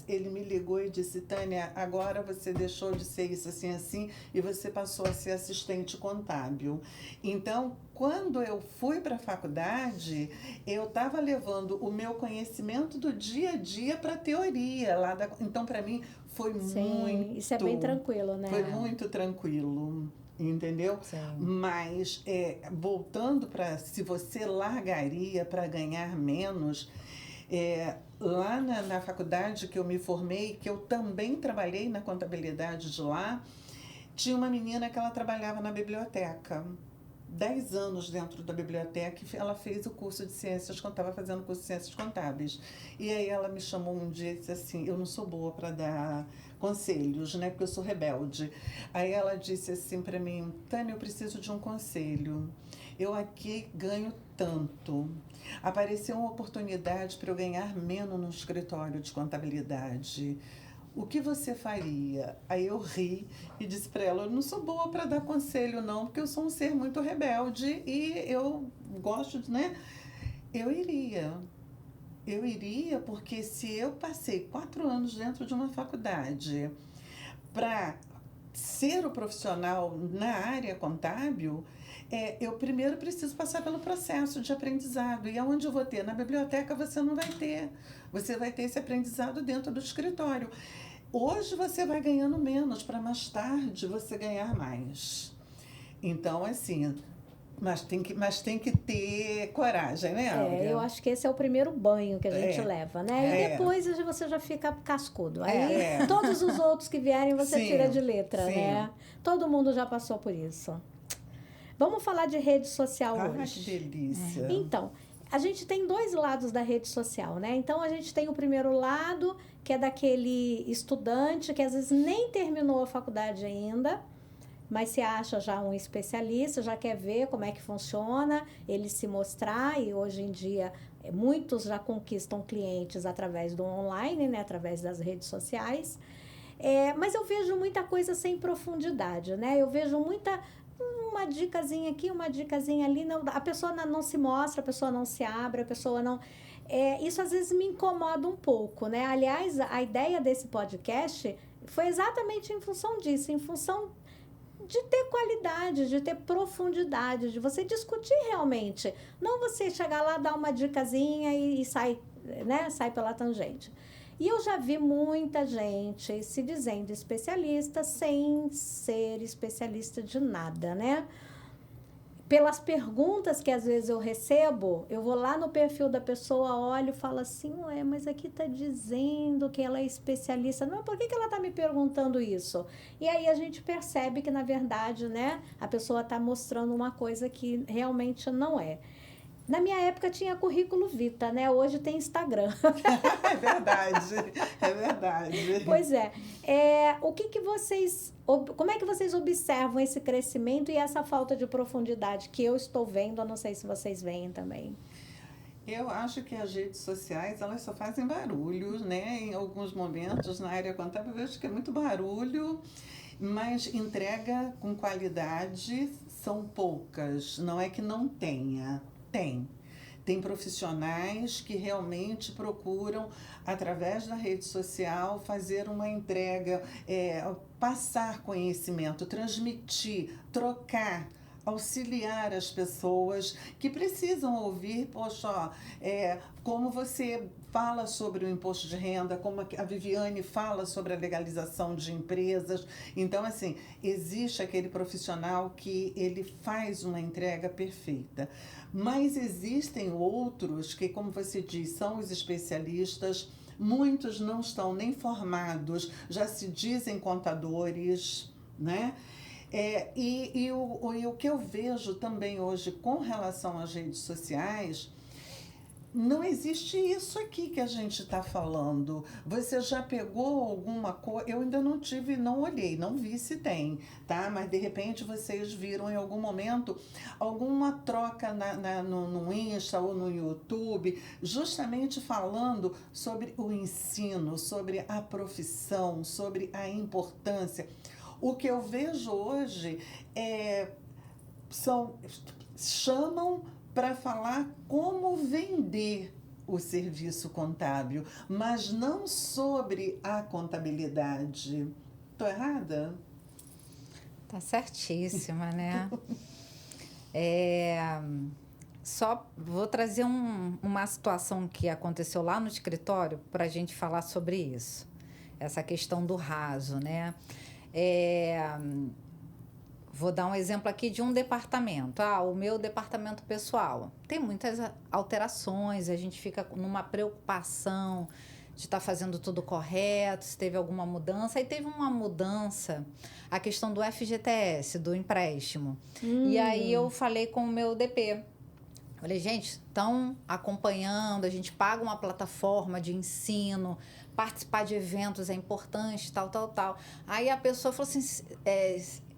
ele me ligou e disse: Tânia, agora você deixou de ser isso assim, assim, e você passou a ser assistente contábil. Então, quando eu fui para a faculdade, eu estava levando o meu conhecimento do dia a dia para a teoria. Então, para mim, foi muito... Isso é bem tranquilo, né? Foi muito tranquilo. Entendeu? Sim. Mas, voltando para se você largaria para ganhar menos, lá na faculdade que eu me formei, que eu também trabalhei na contabilidade de lá, tinha uma menina que ela trabalhava na biblioteca. 10 anos dentro da biblioteca e ela fez o curso de ciências, estava fazendo o curso de ciências contábeis. E aí ela me chamou um dia e disse assim, eu não sou boa para dar conselhos, né, porque eu sou rebelde. Aí ela disse assim para mim, Tânia, eu preciso de um conselho. Eu aqui ganho tanto. Apareceu uma oportunidade para eu ganhar menos no escritório de contabilidade. O que você faria? Aí eu ri e disse para ela, eu não sou boa para dar conselho não, porque eu sou um ser muito rebelde e eu gosto de, né? Eu iria porque se eu passei 4 anos dentro de uma faculdade para ser o profissional na área contábil, eu primeiro preciso passar pelo processo de aprendizado. E aonde eu vou ter? Na biblioteca você não vai ter. Você vai ter esse aprendizado dentro do escritório. Hoje você vai ganhando menos, para mais tarde você ganhar mais. Então, assim, mas tem que ter coragem, né, Áurea? Eu acho que esse é o primeiro banho que a gente leva, né? E depois você já fica cascudo. Aí todos os outros que vierem você tira de letra, né? Todo mundo já passou por isso. Vamos falar de rede social hoje. Que delícia. Então, a gente tem 2 lados da rede social, né? Então, a gente tem o primeiro lado, que é daquele estudante que às vezes nem terminou a faculdade ainda, mas se acha já um especialista, já quer ver como é que funciona, ele se mostrar, e hoje em dia muitos já conquistam clientes através do online, né? Através das redes sociais. Mas eu vejo muita coisa sem profundidade, né? Eu vejo uma dicasinha aqui, uma dicasinha ali, não, a pessoa não se mostra, a pessoa não se abre, a pessoa não... isso às vezes me incomoda um pouco, né? Aliás, a ideia desse podcast foi exatamente em função disso, em função de ter qualidade, de ter profundidade, de você discutir realmente. Não você chegar lá, dar uma dicasinha e sai, né? Sai pela tangente. E eu já vi muita gente se dizendo especialista sem ser especialista de nada, né? Pelas perguntas que às vezes eu recebo, eu vou lá no perfil da pessoa, olho e falo assim, ué, mas aqui está dizendo que ela é especialista. Não, por que ela está me perguntando isso? E aí a gente percebe que, na verdade, né, a pessoa está mostrando uma coisa que realmente não é. Na minha época tinha currículo vitae, né? Hoje tem Instagram. É verdade, é verdade. Pois é. Como é que vocês observam esse crescimento e essa falta de profundidade que eu estou vendo? Eu não sei se vocês veem também. Eu acho que as redes sociais, elas só fazem barulho, né? Em alguns momentos, na área contábil, eu vejo que é muito barulho, mas entrega com qualidade são poucas. Não é que não tenha. Tem profissionais que realmente procuram, através da rede social, fazer uma entrega, passar conhecimento, transmitir, trocar, auxiliar as pessoas que precisam ouvir, poxa, ó, como você fala sobre o imposto de renda, como a Viviane fala sobre a legalização de empresas. Então, assim, existe aquele profissional que ele faz uma entrega perfeita. Mas existem outros que, como você diz, são os especialistas. Muitos não estão nem formados, já se dizem contadores, né? E o que eu vejo também hoje com relação às redes sociais, não existe isso aqui que a gente está falando. Você já pegou alguma coisa? Eu ainda não tive, não olhei, não vi se tem, tá? Mas de repente vocês viram em algum momento alguma troca no Insta ou no YouTube, justamente falando sobre o ensino, sobre a profissão, sobre a importância. O que eu vejo hoje chamam para falar como vender o serviço contábil, mas não sobre a contabilidade. Estou errada? Tá certíssima, né? Só vou trazer uma situação que aconteceu lá no escritório para a gente falar sobre isso. Essa questão do raso, né? Vou dar um exemplo aqui de um departamento. O meu departamento pessoal tem muitas alterações, a gente fica numa preocupação de estar fazendo tudo correto, se teve alguma mudança. Aí teve uma mudança, a questão do FGTS, do empréstimo. E aí eu falei com o meu DP. Falei, gente, estão acompanhando, a gente paga uma plataforma de ensino, participar de eventos é importante, tal, tal, tal. Aí a pessoa falou assim,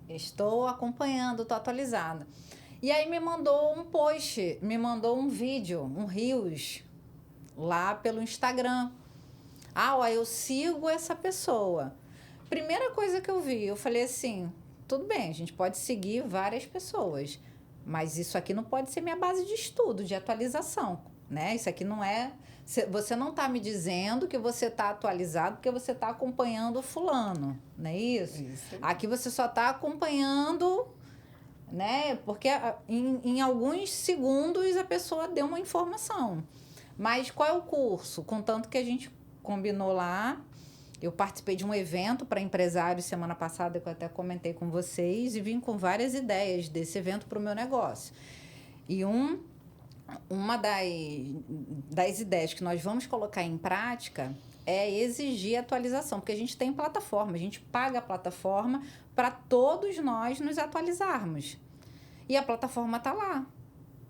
estou acompanhando, estou atualizada. E aí me mandou um post, me mandou um vídeo, um Reels, lá pelo Instagram. Eu sigo essa pessoa. Primeira coisa que eu vi, eu falei assim, tudo bem, a gente pode seguir várias pessoas, mas isso aqui não pode ser minha base de estudo, de atualização, né? Isso aqui não é... Você não está me dizendo que você está atualizado porque você está acompanhando o fulano, não é isso? Isso. Aqui você só está acompanhando, né? Porque em alguns segundos a pessoa deu uma informação. Mas qual é o curso? Contanto que a gente combinou lá, eu participei de um evento para empresários semana passada, que eu até comentei com vocês, e vim com várias ideias desse evento para o meu negócio. E uma das ideias que nós vamos colocar em prática é exigir atualização, porque a gente tem plataforma, a gente paga a plataforma para todos nós nos atualizarmos. E a plataforma está lá.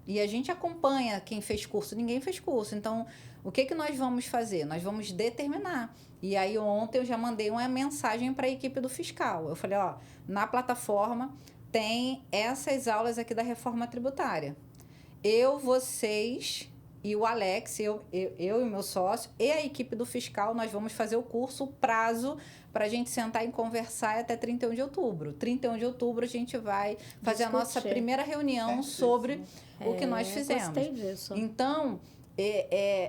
E a gente acompanha quem fez curso, ninguém fez curso. Então, o que nós vamos fazer? Nós vamos determinar. E aí, ontem eu já mandei uma mensagem para a equipe do fiscal. Eu falei, na plataforma tem essas aulas aqui da reforma tributária. Eu, vocês e o Alex, eu e o meu sócio, e a equipe do fiscal, nós vamos fazer o curso, o prazo para a gente sentar e conversar é até 31 de outubro. 31 de outubro a gente vai fazer a nossa primeira reunião sobre o que nós fizemos. Gostei disso. Então,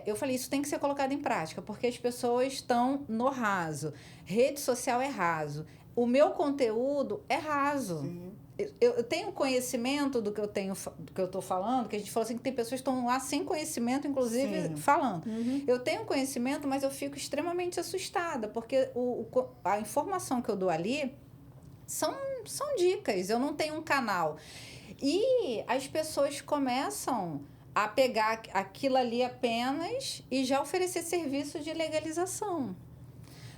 eu falei, isso tem que ser colocado em prática, porque as pessoas estão no raso. Rede social é raso. O meu conteúdo é raso. Sim. Eu tenho conhecimento do que eu estou falando, que a gente falou assim, que tem pessoas que estão lá sem conhecimento, inclusive, Sim. falando. Uhum. Eu tenho conhecimento, mas eu fico extremamente assustada, porque a informação que eu dou ali são dicas, eu não tenho um canal. E as pessoas começam a pegar aquilo ali apenas e já oferecer serviço de legalização,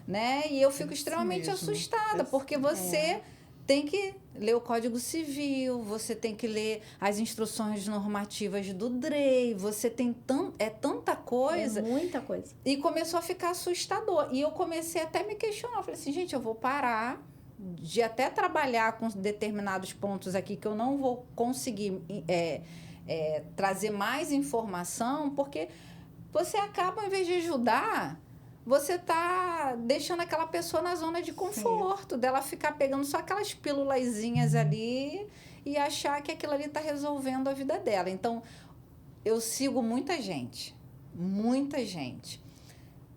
né? E eu fico extremamente assustada, porque você tem que ler o Código Civil, você tem que ler as instruções normativas do DREI, você tem tanta coisa. É muita coisa. E começou a ficar assustador. E eu comecei até a me questionar. Eu falei assim, gente, eu vou parar de até trabalhar com determinados pontos aqui que eu não vou conseguir trazer mais informação, porque você acaba, ao invés de ajudar, você está deixando aquela pessoa na zona de conforto, Sim. dela ficar pegando só aquelas pílulazinhas ali e achar que aquilo ali está resolvendo a vida dela. Então, eu sigo muita gente.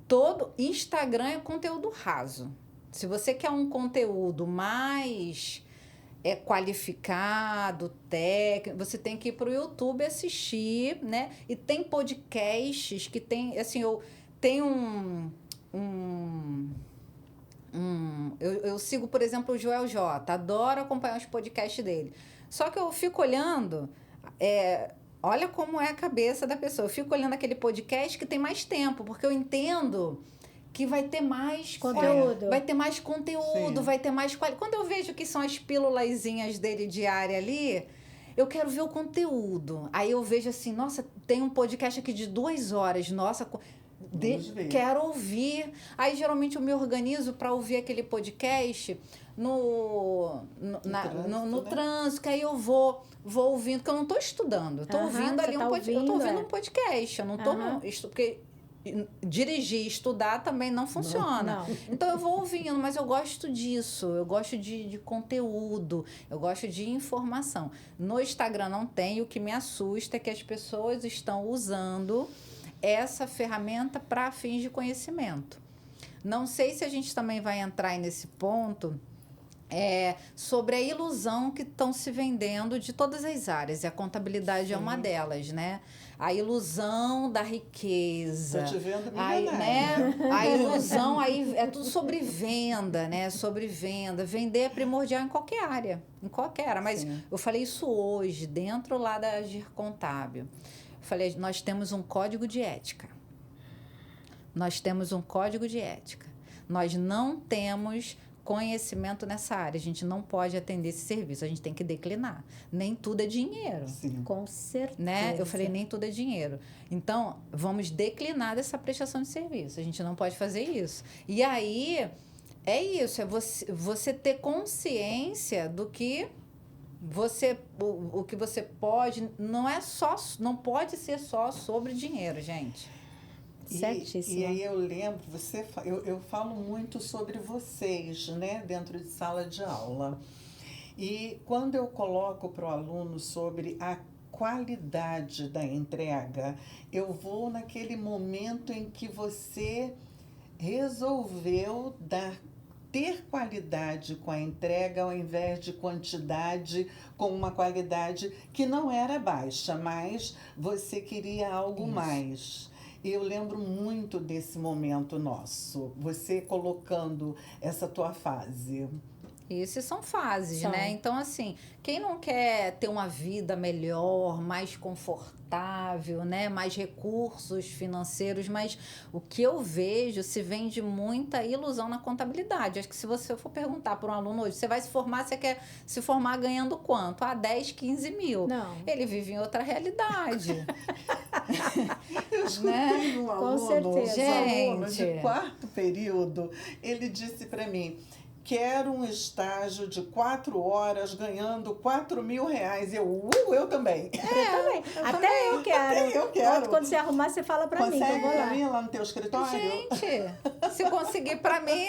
Todo Instagram é conteúdo raso. Se você quer um conteúdo mais qualificado, técnico, você tem que ir para o YouTube assistir, né? E tem podcasts que tem, assim, tem eu sigo, por exemplo, o Joel J. Adoro acompanhar os podcasts dele. Só que eu fico olhando... olha como é a cabeça da pessoa. Eu fico olhando aquele podcast que tem mais tempo, porque eu entendo que vai ter mais conteúdo. Vai ter mais conteúdo, Sim. vai ter mais qualidade. Quando eu vejo que são as pílulazinhas dele diária ali, eu quero ver o conteúdo. Aí eu vejo assim, nossa, tem um podcast aqui de 2 horas, nossa... quero ouvir. Aí, geralmente, eu me organizo para ouvir aquele podcast no trânsito, que aí eu vou ouvindo, porque eu não estou estudando. Eu estou ouvindo ali um podcast. Eu não estou... Porque dirigir e estudar também não funciona. Não. Então, eu vou ouvindo, mas eu gosto disso. Eu gosto de conteúdo. Eu gosto de informação. No Instagram não tem. O que me assusta é que as pessoas estão usando essa ferramenta para fins de conhecimento. Não sei se a gente também vai entrar nesse ponto sobre a ilusão que estão se vendendo de todas as áreas, e a contabilidade Sim. é uma delas, né? A ilusão da riqueza. Estou te vendo milionária. A ilusão aí é tudo sobre venda, né? Sobre venda. Vender é primordial em qualquer área. Mas Sim. eu falei isso hoje, dentro lá da Agir Contábil. Falei, nós temos um código de ética. nós temos um código de ética. Nós não temos conhecimento nessa área. A gente não pode atender esse serviço. A gente tem que declinar. Nem tudo é dinheiro. Sim. Com certeza. Né? Eu falei, nem tudo é dinheiro. Então, vamos declinar dessa prestação de serviço. A gente não pode fazer isso. E aí, é isso. É você ter consciência do que o que você pode. Não pode ser só sobre dinheiro, gente. Certíssimo. E aí eu lembro, eu falo muito sobre vocês, né, dentro de sala de aula. E quando eu coloco para o aluno sobre a qualidade da entrega, eu vou naquele momento em que você resolveu ter qualidade com a entrega ao invés de quantidade, com uma qualidade que não era baixa, mas você queria algo mais. Eu lembro muito desse momento nosso, você colocando essa tua fase. Isso são fases, São. né? Então, assim, quem não quer ter uma vida melhor, mais confortável, né? Mais recursos financeiros, mas o que eu vejo se vende muita ilusão na contabilidade. Acho que se você for perguntar para um aluno hoje, você vai se formar, você quer se formar ganhando quanto? 10, 15 mil. Não. Ele vive em outra realidade. Eu escutei um aluno, certeza. um aluno de Gente. 4º período, ele disse para mim, quero um estágio de 4 horas ganhando R$4.000. Eu também. Eu também. Até eu quero. Até eu quero. Quando você arrumar, você fala pra mim, que eu Consegue vou pra lá. mim lá no teu escritório? Gente, se conseguir para mim.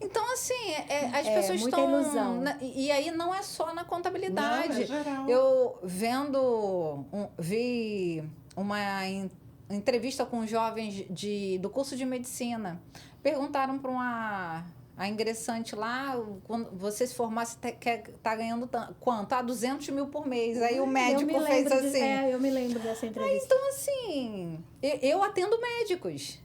Então, assim, as pessoas muita estão. ilusão. E aí não é só na contabilidade. Não, é geral. Eu vi uma entrevista com jovens do curso de medicina. Perguntaram para a ingressante lá, quando você se formar, você tá ganhando quanto? 200 mil por mês. Aí o médico fez assim. Eu me lembro dessa entrevista. Então, assim, eu atendo médicos.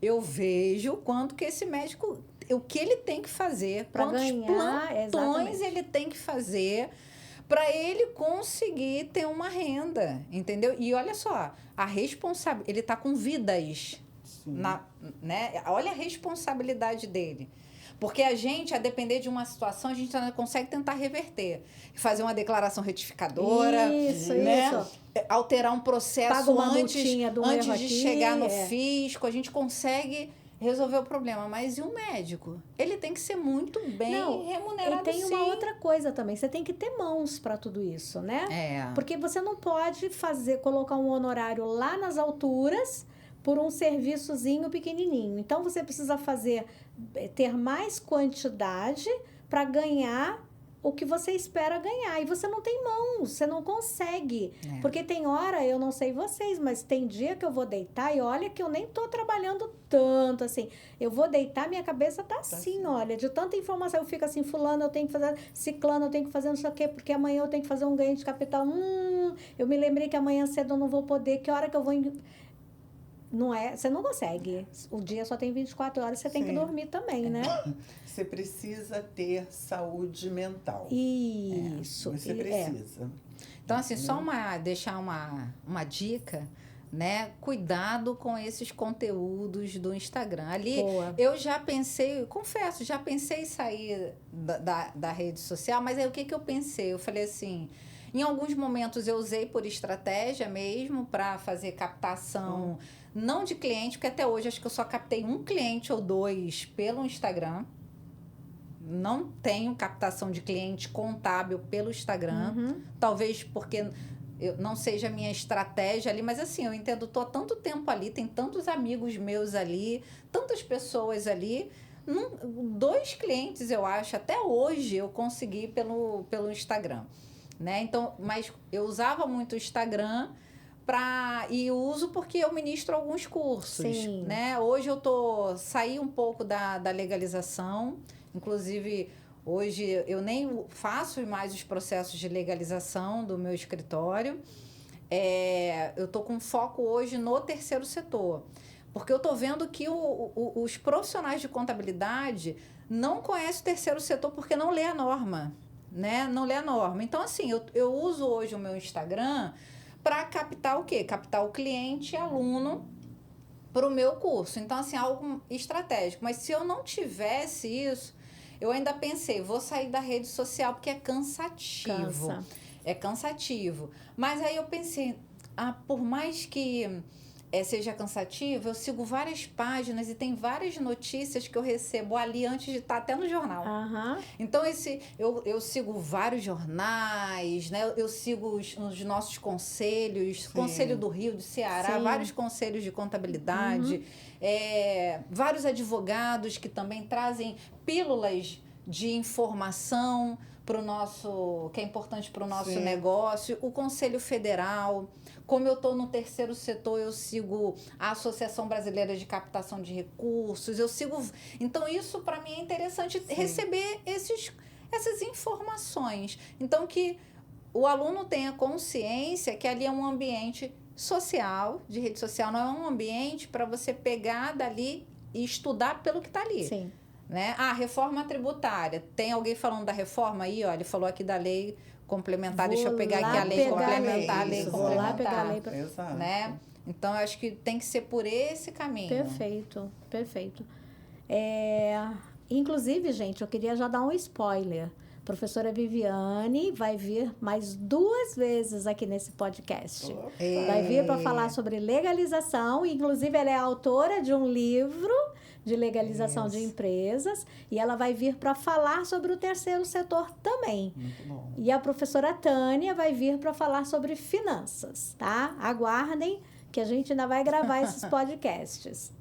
Eu vejo quanto que esse médico, o que ele tem que fazer, Pra quantos ganhar, plantões exatamente. ele tem que fazer para ele conseguir ter uma renda, entendeu? E olha só, ele está com vidas, né? Olha a responsabilidade dele. Porque a depender de uma situação, a gente ainda consegue tentar reverter. Fazer uma declaração retificadora. Isso, né? isso. Alterar um processo Paga uma multinha de um antes erro de aqui, chegar no fisco. A gente consegue resolver o problema. Mas e o médico? Ele tem que ser muito bem remunerado, E tem sim. uma outra coisa também. Você tem que ter mãos para tudo isso, né? Porque você não pode colocar um honorário lá nas alturas por um serviçozinho pequenininho. Então, você precisa ter mais quantidade para ganhar o que você espera ganhar. E você não tem mãos, você não consegue. Porque tem hora, eu não sei vocês, mas tem dia que eu vou deitar e olha que eu nem tô trabalhando tanto, assim. Eu vou deitar, minha cabeça tá assim, olha, de tanta informação. Eu fico assim, fulano, eu tenho que fazer, ciclano, eu tenho que fazer não sei o quê, porque amanhã eu tenho que fazer um ganho de capital. Eu me lembrei que amanhã cedo eu não vou poder, que hora que eu vou... Você não consegue. O dia só tem 24 horas, você tem que dormir também, né? Você precisa ter saúde mental. Isso. Você precisa. Então, assim, deixar uma dica, né? Cuidado com esses conteúdos do Instagram. Ali, eu já pensei, confesso, em sair da rede social, mas aí o que eu pensei? Eu falei assim... Em alguns momentos eu usei por estratégia mesmo para fazer captação, não de cliente, porque até hoje acho que eu só captei um cliente ou 2 pelo Instagram. Não tenho captação de cliente contábil pelo Instagram. Talvez porque não seja a minha estratégia ali, mas assim, eu entendo, tô há tanto tempo ali, tem tantos amigos meus ali, tantas pessoas ali. 2 clientes, eu acho, até hoje eu consegui pelo Instagram. Né? Então, mas eu usava muito o Instagram e uso porque eu ministro alguns cursos. Sim. Né? Hoje saí um pouco da legalização, inclusive hoje eu nem faço mais os processos de legalização do meu escritório. Eu estou com foco hoje no terceiro setor, porque eu estou vendo que os profissionais de contabilidade não conhecem o terceiro setor porque não lê a norma. Né? Não lê a norma. Então, assim, eu uso hoje o meu Instagram para captar o quê? Captar o cliente e aluno para o meu curso. Então, assim, algo estratégico. Mas se eu não tivesse isso, eu ainda pensei, vou sair da rede social porque é cansativo. Cansa. É cansativo. Mas aí eu pensei, por mais que seja cansativo, eu sigo várias páginas e tem várias notícias que eu recebo ali antes de estar até no jornal. Aham. Então, eu sigo vários jornais, né? Eu sigo os nossos conselhos, Sim. Conselho do Rio, do Ceará, Sim. vários conselhos de contabilidade, vários advogados que também trazem pílulas de informação para o nosso, que é importante para o nosso Sim. negócio, o Conselho Federal. Como eu estou no terceiro setor, eu sigo a Associação Brasileira de Captação de Recursos, eu sigo. Então, isso para mim é interessante, Sim. receber essas informações. Então, que o aluno tenha consciência que ali é um ambiente social, de rede social, não é um ambiente para você pegar dali e estudar pelo que está ali. Sim. Né? Reforma tributária. Tem alguém falando da reforma aí? Ó, ele falou aqui da lei complementar. Deixa eu pegar aqui a lei complementar. A lei isso, complementar. Vou lá pegar a lei. Exato. Né? Então, eu acho que tem que ser por esse caminho. Perfeito, perfeito. Inclusive, gente, eu queria já dar um spoiler. Professora Viviane vai vir mais 2 vezes aqui nesse podcast. Opa. Vai vir para falar sobre legalização. Inclusive, ela é autora de um livro de legalização de empresas. E ela vai vir para falar sobre o terceiro setor também. Muito bom. E a professora Tânia vai vir para falar sobre finanças, tá? Aguardem que a gente ainda vai gravar esses podcasts.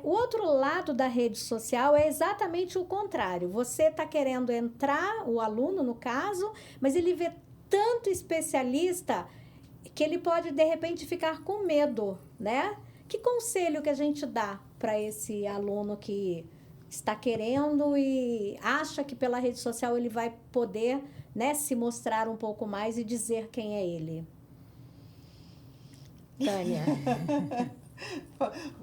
O outro lado da rede social é exatamente o contrário. Você está querendo entrar, o aluno no caso, mas ele vê tanto especialista que ele pode, de repente, ficar com medo, né? Que conselho que a gente dá para esse aluno que está querendo e acha que pela rede social ele vai poder, né, se mostrar um pouco mais e dizer quem é ele? Tânia.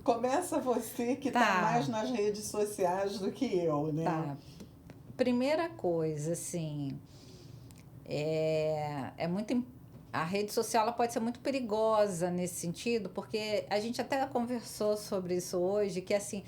Começa você que está mais nas redes sociais do que eu, né? Tá. Primeira coisa, assim, é muito. A rede social ela pode ser muito perigosa nesse sentido, porque a gente até conversou sobre isso hoje, que assim,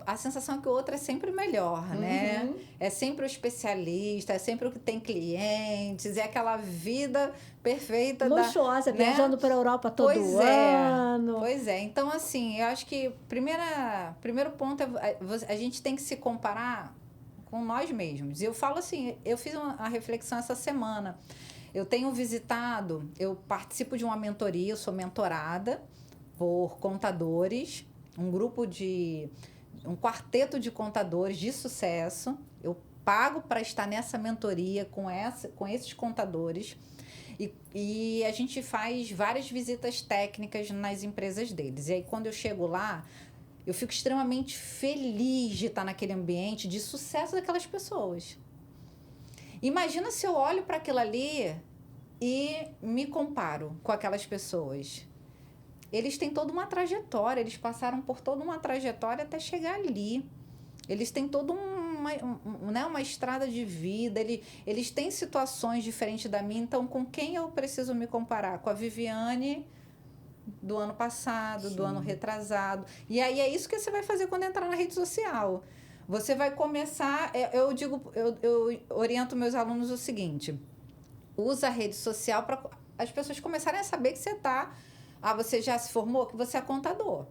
a sensação é que o outro é sempre melhor, né? É sempre o especialista, é sempre o que tem clientes, é aquela vida perfeita. Luxuosa, né? viajando para a Europa todo ano. Pois é. Então, assim, eu acho que primeiro ponto é a gente tem que se comparar com nós mesmos. E eu falo assim, eu fiz uma reflexão essa semana. Eu tenho visitado, eu participo de uma mentoria, eu sou mentorada por contadores, um quarteto de contadores de sucesso. Eu pago para estar nessa mentoria com esses contadores e a gente faz várias visitas técnicas nas empresas deles. E aí, quando eu chego lá, eu fico extremamente feliz de estar naquele ambiente de sucesso daquelas pessoas. Imagina se eu olho para aquilo ali e me comparo com aquelas pessoas. Eles têm toda uma trajetória, eles passaram por toda uma trajetória até chegar ali. Eles têm toda uma estrada de vida, eles têm situações diferentes da minha. Então, com quem eu preciso me comparar? Com a Viviane do ano passado, do ano retrasado. E aí é isso que você vai fazer quando entrar na rede social. Você vai começar, eu oriento meus alunos o seguinte: usa a rede social para as pessoas começarem a saber que você está. Você já se formou? Que você é contador.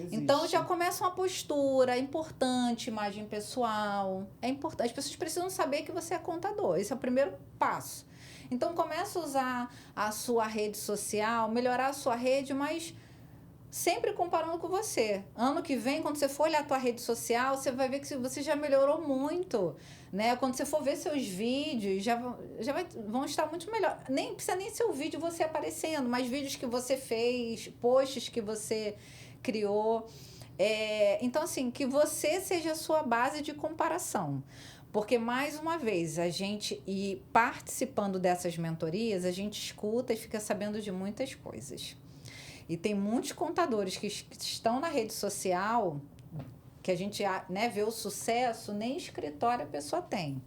Então, já começa uma postura importante, imagem pessoal. É importante. As pessoas precisam saber que você é contador. Esse é o primeiro passo. Então, começa a usar a sua rede social, melhorar a sua rede, mas sempre comparando com você. Ano que vem, quando você for olhar a tua rede social, você vai ver que você já melhorou muito, né? Quando você for ver seus vídeos, vão estar muito melhor. Nem precisa nem ser o vídeo você aparecendo, mas vídeos que você fez, posts que você criou. Então, assim, que você seja a sua base de comparação. Porque, mais uma vez, e participando dessas mentorias, a gente escuta e fica sabendo de muitas coisas. E tem muitos contadores que estão na rede social, que a gente, né, vê o sucesso, nem escritório a pessoa tem.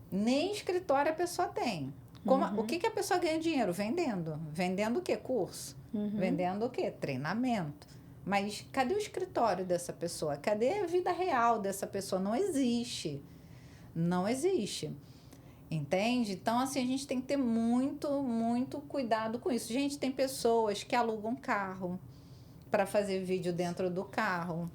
Nem escritório a pessoa tem. O que a pessoa ganha dinheiro? Vendendo. Vendendo o quê? Curso. Vendendo o quê? Treinamento. Mas cadê o escritório dessa pessoa? Cadê a vida real dessa pessoa? Não existe. Não existe. Entende? Então, assim, a gente tem que ter muito, muito cuidado com isso. Gente, tem pessoas que alugam carro para fazer vídeo dentro do carro.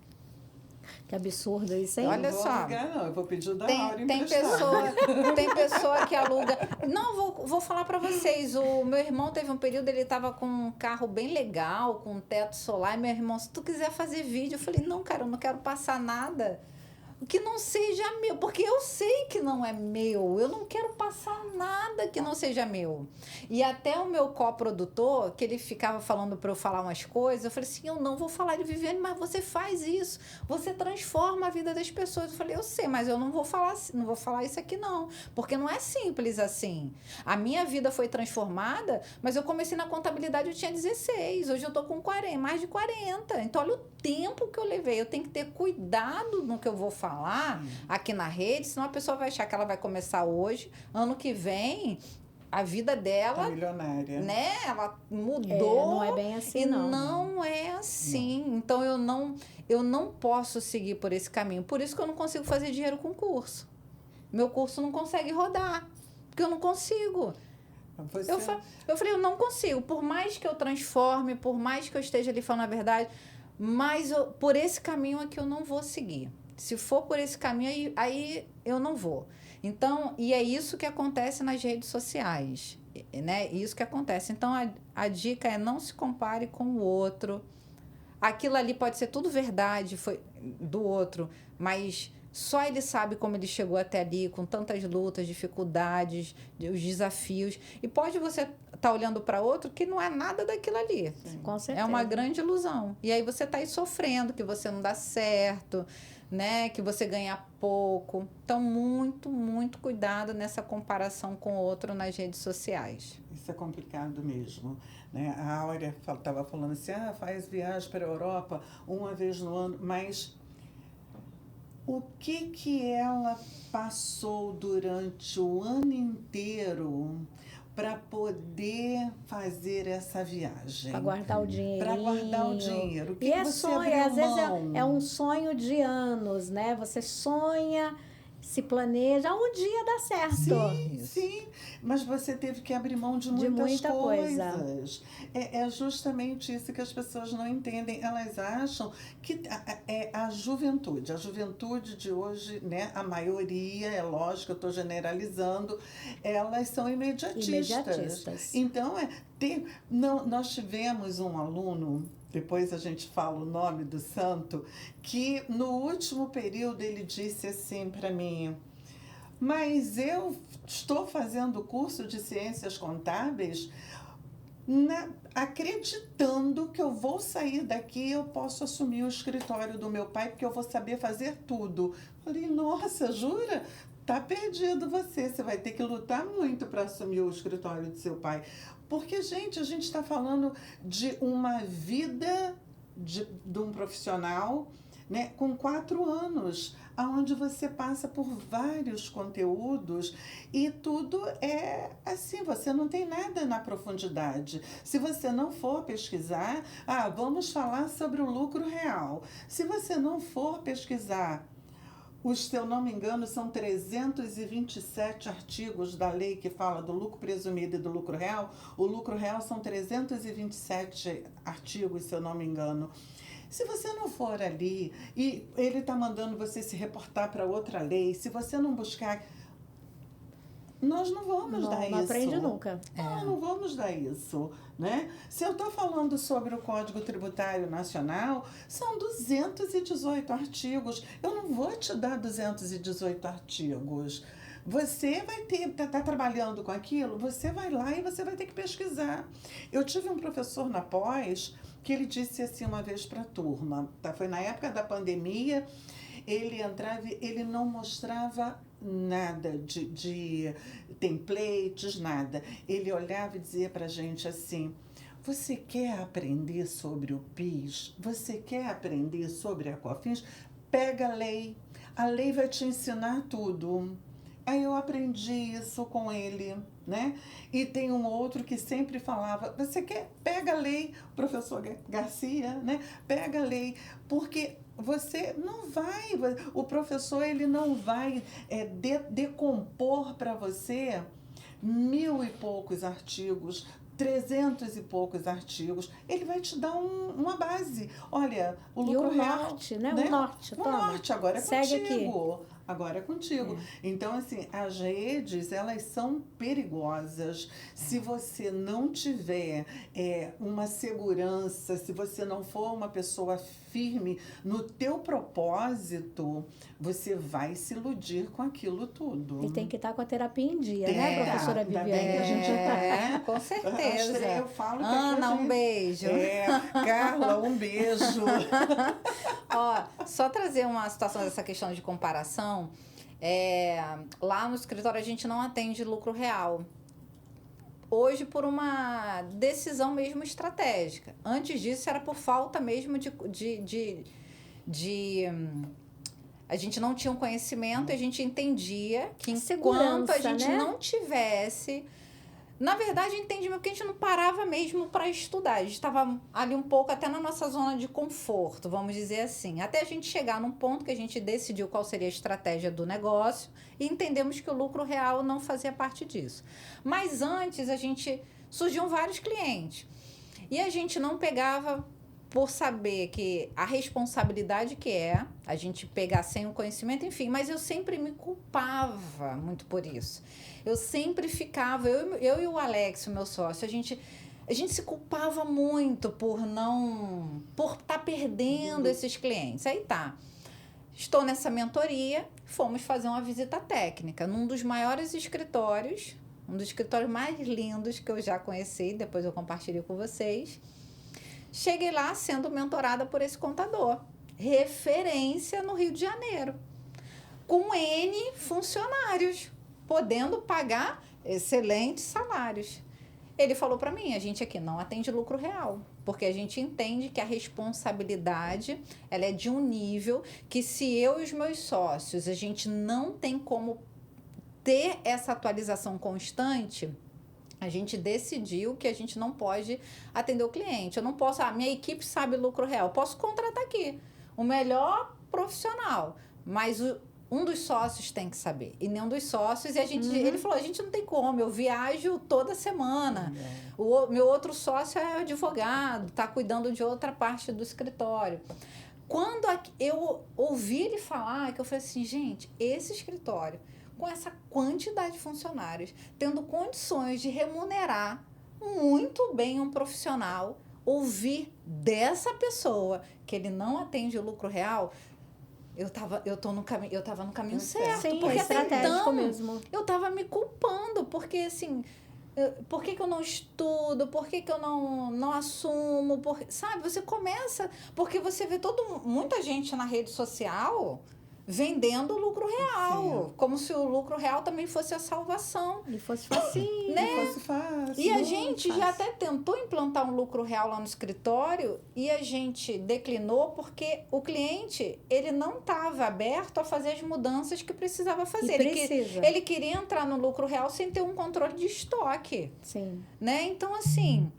Que absurdo isso, hein? Olha Eu não só. vou alugar, não. Eu vou pedir da Tem Laura emprestado. tem pessoa que aluga. Não, vou falar para vocês. O meu irmão teve um período, ele estava com um carro bem legal, com um teto solar. E meu irmão, se tu quiser fazer vídeo, eu falei, não, cara, eu não quero passar nada que não seja meu, porque eu sei que não é meu, eu não quero passar nada que não seja meu. E até o meu coprodutor, que ele ficava falando para eu falar umas coisas, eu falei assim, eu não vou falar de Viviane, mas você faz isso, você transforma a vida das pessoas. Eu falei, eu sei, mas eu não vou falar isso aqui não, porque não é simples assim. A minha vida foi transformada, mas eu comecei na contabilidade, eu tinha 16, hoje eu tô com 40, mais de 40. Então olha o tempo que eu levei, eu tenho que ter cuidado no que eu vou falar aqui na rede, senão a pessoa vai achar que ela vai começar hoje, ano que vem, a vida dela, milionária, né? Ela mudou. Não é bem assim, e não. não é assim. Não. Então eu não posso seguir por esse caminho. Por isso que eu não consigo fazer dinheiro com curso. Meu curso não consegue rodar, porque eu não consigo. Você... Eu falei, eu não consigo. Por mais que eu transforme, por mais que eu esteja ali falando a verdade, mas por esse caminho é que eu não vou seguir. Se for por esse caminho, aí eu não vou. Então, e é isso que acontece nas redes sociais, né? Isso que acontece. Então, a dica é não se compare com o outro. Aquilo ali pode ser tudo verdade, foi do outro, mas só ele sabe como ele chegou até ali, com tantas lutas, dificuldades, os desafios. E pode você estar olhando para outro que não é nada daquilo ali. Sim, com certeza. É uma grande ilusão. E aí você está aí sofrendo, que você não dá certo, né? Que você ganha pouco. Então, muito, muito cuidado nessa comparação com o outro nas redes sociais. Isso é complicado mesmo, né? A Áurea estava falando assim, faz viagem para a Europa uma vez no ano, mas o que ela passou durante o ano inteiro para poder fazer essa viagem? Para guardar o dinheiro. Para guardar o dinheiro. O que e é você sonho, às vezes mão? é um sonho de anos, né? Você sonha, se planeja, um dia dá certo. Sim, sim, mas você teve que abrir mão de muita coisas. É justamente isso que as pessoas não entendem. Elas acham que a juventude de hoje, né, a maioria, é lógico, eu estou generalizando, elas são imediatistas. Então, nós tivemos um aluno, depois a gente fala o nome do santo, que no último período ele disse assim para mim, mas eu estou fazendo o curso de ciências contábeis acreditando que eu vou sair daqui e eu posso assumir o escritório do meu pai, porque eu vou saber fazer tudo. Falei, nossa, jura? Tá perdido você vai ter que lutar muito para assumir o escritório do seu pai. Porque, gente, a gente está falando de uma vida de um profissional, né, com 4 anos, onde você passa por vários conteúdos e tudo é assim, você não tem nada na profundidade. Se você não for pesquisar, vamos falar sobre o lucro real. Se você não for pesquisar, se eu não me engano, são 327 artigos da lei que fala do lucro presumido e do lucro real. O lucro real são 327 artigos, se eu não me engano. Se você não for ali e ele está mandando você se reportar para outra lei, se você não buscar, nós não vamos dar isso. Não aprende nunca. Não vamos dar isso, né? Se eu estou falando sobre o Código Tributário Nacional, são 218 artigos. Eu não vou te dar 218 artigos. Você vai tá trabalhando com aquilo, você vai lá e você vai ter que pesquisar. Eu tive um professor na pós que ele disse assim uma vez para a turma, foi na época da pandemia, ele entrava, ele não mostrava nada de templates, nada. Ele olhava e dizia para a gente assim, você quer aprender sobre o PIS? Você quer aprender sobre a COFINS? Pega a lei vai te ensinar tudo. Aí eu aprendi isso com ele. né? E tem um outro que sempre falava, você quer, pega a lei, professor Garcia, né? Pega a lei, porque você não vai, o professor ele não vai decompor para você 1000 e poucos artigos, 300 e poucos artigos, ele vai te dar uma base. Olha, o lucro e o real, norte, né? né? O norte, O toma. norte, agora é Segue contigo. aqui. Agora é contigo. Então, assim, as redes, elas são perigosas. Se você não tiver uma segurança, se você não for uma pessoa firme no teu propósito, você vai se iludir com aquilo tudo. E tem que estar com a terapia em dia, Tem, né, professora ainda bem Viviane? que a gente Com certeza. Eu falo que Ana, aqui a gente... um beijo. Carla, um beijo. Ó, só trazer uma situação dessa questão de comparação. Lá no escritório a gente não atende lucro real. Hoje por uma decisão mesmo estratégica. Antes disso era por falta mesmo a gente não tinha um conhecimento e a gente entendia que enquanto a gente não tivesse... Na verdade, entendimento porque a gente não parava mesmo para estudar. A gente estava ali um pouco até na nossa zona de conforto, vamos dizer assim. Até a gente chegar num ponto que a gente decidiu qual seria a estratégia do negócio e entendemos que o lucro real não fazia parte disso. Mas antes, surgiam vários clientes. E a gente não pegava por saber que a responsabilidade que é a gente pegar sem o conhecimento, enfim. Mas eu sempre me culpava muito por isso. Eu sempre ficava, eu e o Alex, o meu sócio, a gente se culpava muito por estar perdendo esses clientes. Aí tá, estou nessa mentoria, fomos fazer uma visita técnica num dos maiores escritórios, um dos escritórios mais lindos que eu já conheci, depois eu compartilho com vocês. Cheguei lá sendo mentorada por esse contador, referência no Rio de Janeiro, com N funcionários, podendo pagar excelentes salários. Ele falou para mim, a gente aqui não atende lucro real, porque a gente entende que a responsabilidade ela é de um nível que se eu e os meus sócios, a gente não tem como ter essa atualização constante, a gente decidiu que a gente não pode atender o cliente. Eu não posso, minha equipe sabe lucro real, eu posso contratar aqui o melhor profissional, mas um dos sócios tem que saber, e nenhum dos sócios, e ele falou, a gente não tem como, eu viajo toda semana, o meu outro sócio é advogado, está cuidando de outra parte do escritório. Quando eu ouvi ele falar, que eu falei assim, gente, esse escritório, com essa quantidade de funcionários, tendo condições de remunerar muito bem um profissional, ouvir dessa pessoa que ele não atende o lucro real, eu tava no caminho certo. Sim, porque é estratégico então, mesmo. eu tava me culpando, porque assim, por que eu não estudo? Por que eu não assumo? Sabe, você começa, porque você vê muita gente na rede social vendendo o lucro real, Sim. como se o lucro real também fosse a salvação. E fosse facinho. Né? Fosse fácil, E a gente fácil. já até tentou implantar um lucro real lá no escritório e a gente declinou porque o cliente ele não estava aberto a fazer as mudanças que precisava fazer. Ele queria entrar no lucro real sem ter um controle de estoque. Sim. Né? Então, assim,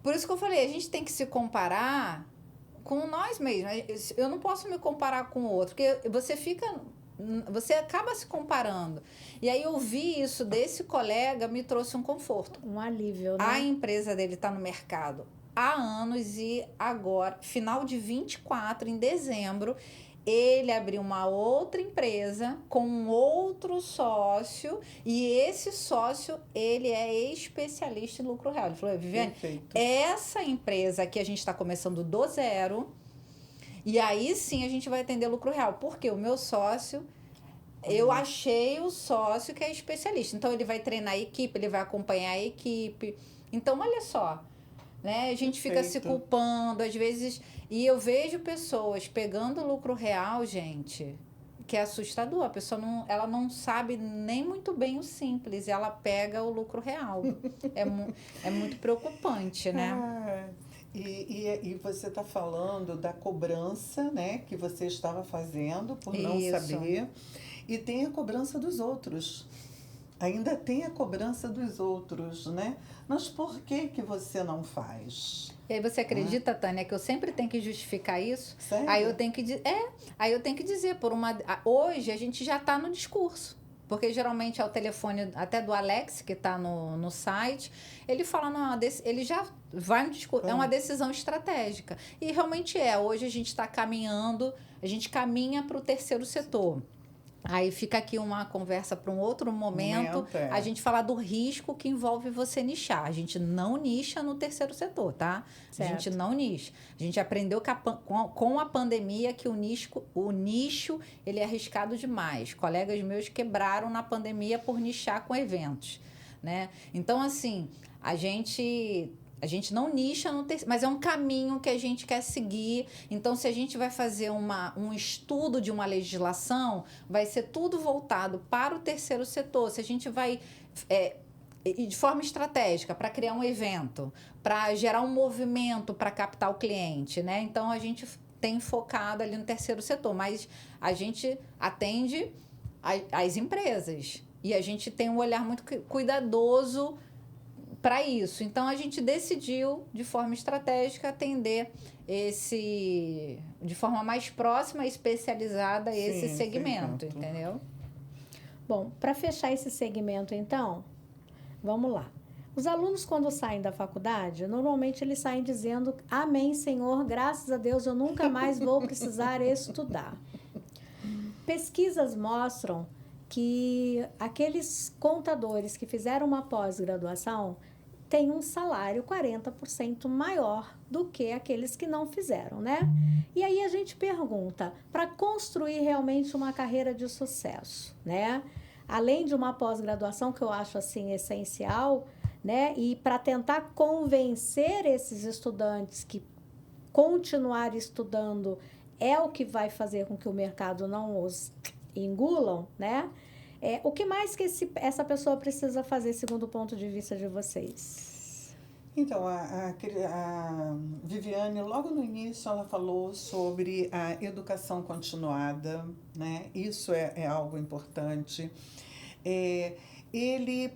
por isso que eu falei, a gente tem que se comparar com nós mesmos. Eu não posso me comparar com o outro, porque você acaba se comparando. E aí, ouvir isso desse colega me trouxe um conforto. Um alívio, né? A empresa dele está no mercado há anos e agora, final de 24, em dezembro, ele abriu uma outra empresa com um outro sócio e esse sócio, ele é especialista em lucro real. Ele falou, Viviane, essa empresa que a gente está começando do zero e aí sim a gente vai atender lucro real. Porque o meu sócio, eu achei o sócio que é especialista. Então, ele vai treinar a equipe, ele vai acompanhar a equipe. Então, olha só, né? A gente fica se culpando, às vezes... E eu vejo pessoas pegando lucro real, gente, que é assustador. A pessoa ela não sabe nem muito bem o simples, e ela pega o lucro real. É muito preocupante, né? E você está falando da cobrança, né, que você estava fazendo por não saber. E tem a cobrança dos outros. ainda tem a cobrança dos outros, né? Mas por que que você não faz? E aí você acredita, Tânia, que eu sempre tenho que justificar isso? Sério? Aí eu tenho que aí eu tenho que dizer hoje a gente já está no discurso. Porque geralmente é o telefone até do Alex, que está no site, ele fala, não, ele já vai no discurso, é uma decisão estratégica. E realmente hoje a gente está caminhando, a gente caminha para o terceiro setor. Aí fica aqui uma conversa para um outro momento, a gente falar do risco que envolve você nichar. A gente não nicha no terceiro setor, tá? Certo. A gente não nicha. A gente aprendeu com a pandemia que o nicho ele é arriscado demais. Colegas meus quebraram na pandemia por nichar com eventos, né? Então, assim, a gente não nicha no terceiro, mas é um caminho que a gente quer seguir. Então, se a gente vai fazer um estudo de uma legislação, vai ser tudo voltado para o terceiro setor. Se a gente vai, de forma estratégica, para criar um evento, para gerar um movimento para captar o cliente, né? Então, a gente tem focado ali no terceiro setor, mas a gente atende as empresas. E a gente tem um olhar muito cuidadoso para isso. Então, a gente decidiu, de forma estratégica, atender de forma mais próxima e especializada esse segmento, entendeu? Bom, para fechar esse segmento, então, vamos lá. Os alunos, quando saem da faculdade, normalmente eles saem dizendo, amém, Senhor, graças a Deus, eu nunca mais vou precisar estudar. Pesquisas mostram que aqueles contadores que fizeram uma pós-graduação têm um salário 40% maior do que aqueles que não fizeram, né? E aí a gente pergunta, para construir realmente uma carreira de sucesso, né? Além de uma pós-graduação, que eu acho, assim, essencial, né? E para tentar convencer esses estudantes que continuar estudando é o que vai fazer com que o mercado não os engulam, né? O que mais que essa pessoa precisa fazer, segundo o ponto de vista de vocês? Então, a Viviane, logo no início, ela falou sobre a educação continuada, né? Isso é algo importante. Ele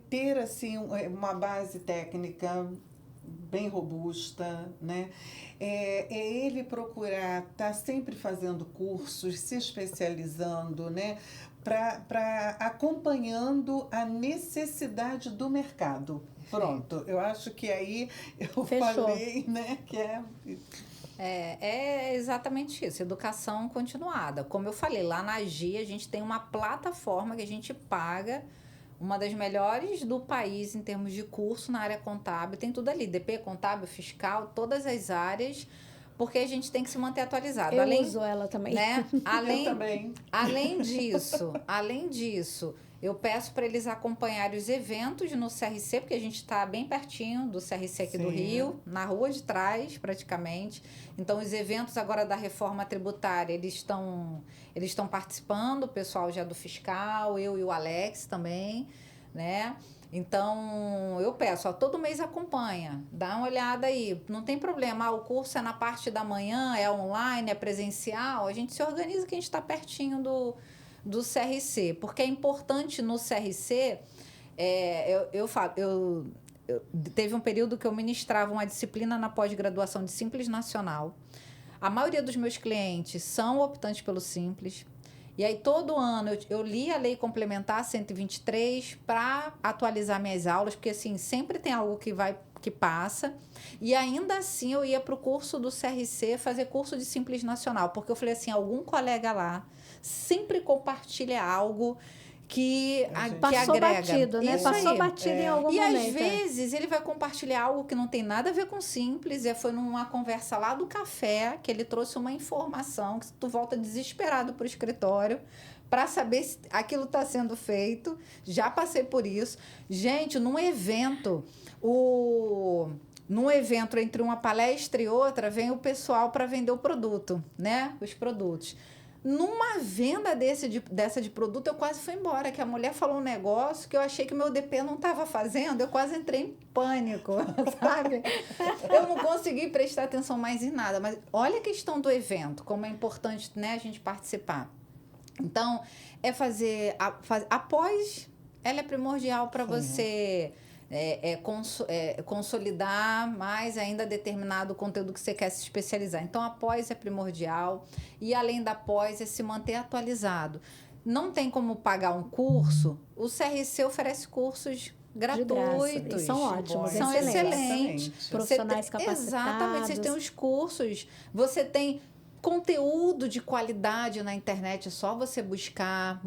ter assim, uma base técnica bem robusta, né? Ele procurar estar sempre fazendo cursos, se especializando, né? Para acompanhando a necessidade do mercado. Pronto, eu acho que aí eu falei, né, que é exatamente isso, educação continuada. Como eu falei, lá na AGI a gente tem uma plataforma que a gente paga, uma das melhores do país em termos de curso na área contábil, tem tudo ali, DP, contábil, fiscal, todas as áreas, porque a gente tem que se manter atualizado. Eu uso ela também. Né? Eu também. Além disso, eu peço para eles acompanharem os eventos no CRC, porque a gente está bem pertinho do CRC aqui do Rio, na rua de trás, praticamente. Então, os eventos agora da reforma tributária, eles estão participando, o pessoal já do fiscal, eu e o Alex também, né? Então, eu peço, todo mês acompanha, dá uma olhada aí, não tem problema, o curso é na parte da manhã, é online, é presencial, a gente se organiza que a gente está pertinho do CRC, porque é importante no CRC, teve um período que eu ministrava uma disciplina na pós-graduação de Simples Nacional, a maioria dos meus clientes são optantes pelo Simples. E aí, todo ano, eu li a Lei Complementar 123 para atualizar minhas aulas, porque, assim, sempre tem algo que passa. E, ainda assim, eu ia para o curso do CRC fazer curso de Simples Nacional, porque eu falei assim, algum colega lá sempre compartilha algo que passou agrega. Batido, né? Isso passou aí. batido em algum momento. E às vezes ele vai compartilhar algo que não tem nada a ver com Simples. Foi numa conversa lá do café que ele trouxe uma informação que tu volta desesperado para o escritório para saber se aquilo está sendo feito. Já passei por isso. Gente, num evento entre uma palestra e outra, vem o pessoal para vender o produto, né? Os produtos. Numa venda dessa de produto, eu quase fui embora, que a mulher falou um negócio que eu achei que o meu DP não estava fazendo, eu quase entrei em pânico, sabe? Eu não consegui prestar atenção mais em nada, mas olha a questão do evento, como é importante, né, a gente participar. Então, é fazer após ela é primordial para você consolidar mais ainda determinado conteúdo que você quer se especializar. Então, a pós é primordial e, além da pós, é se manter atualizado. Não tem como pagar um curso, o CRC oferece cursos gratuitos. E são ótimos, são excelentes. Profissionais capacitados. Exatamente, você tem os cursos, você tem conteúdo de qualidade na internet, é só você busca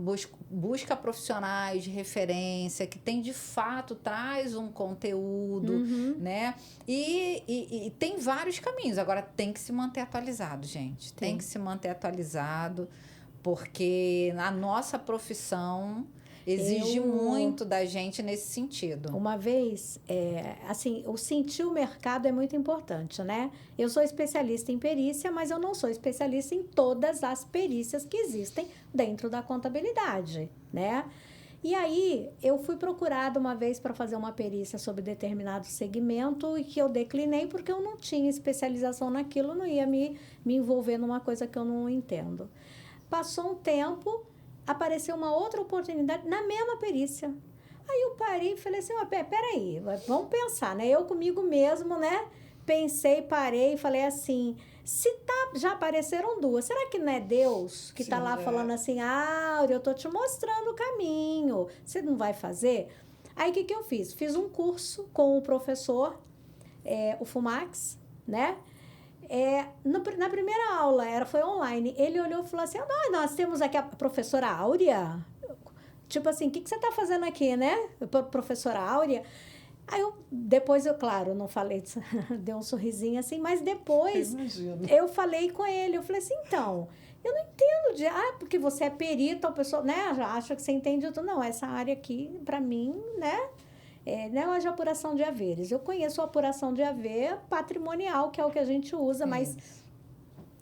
profissionais de referência que tem de fato, traz um conteúdo, né? E tem vários caminhos. Agora tem que se manter atualizado, gente. Tem que se manter atualizado, porque a nossa profissão exige muito da gente nesse sentido. Uma vez, assim, o sentir o mercado é muito importante, né? Eu sou especialista em perícia, mas eu não sou especialista em todas as perícias que existem dentro da contabilidade, né? E aí, eu fui procurada uma vez para fazer uma perícia sobre determinado segmento e que eu declinei porque eu não tinha especialização naquilo, não ia me envolver numa coisa que eu não entendo. Passou um tempo, apareceu uma outra oportunidade na mesma perícia. Aí eu parei e falei assim, peraí, vamos pensar, né? Eu comigo mesmo, né? Pensei, parei e falei assim, já apareceram duas, será que não é Deus que está lá falando assim, Áurea, eu tô te mostrando o caminho, você não vai fazer? Aí o que eu fiz? Fiz um curso com o professor, o Fumax, né? Na primeira aula, foi online, ele olhou e falou assim, nós temos aqui a professora Áurea, tipo assim, o que você está fazendo aqui, né, professora Áurea? Aí depois claro, não falei, deu um sorrisinho assim, mas depois eu falei com ele, eu falei assim, então, eu não entendo porque você é perito, a pessoa, né, já acha que você entende tudo, não, essa área aqui, para mim, né, não é de apuração de haveres. Eu conheço a apuração de haver patrimonial, que é o que a gente usa, mas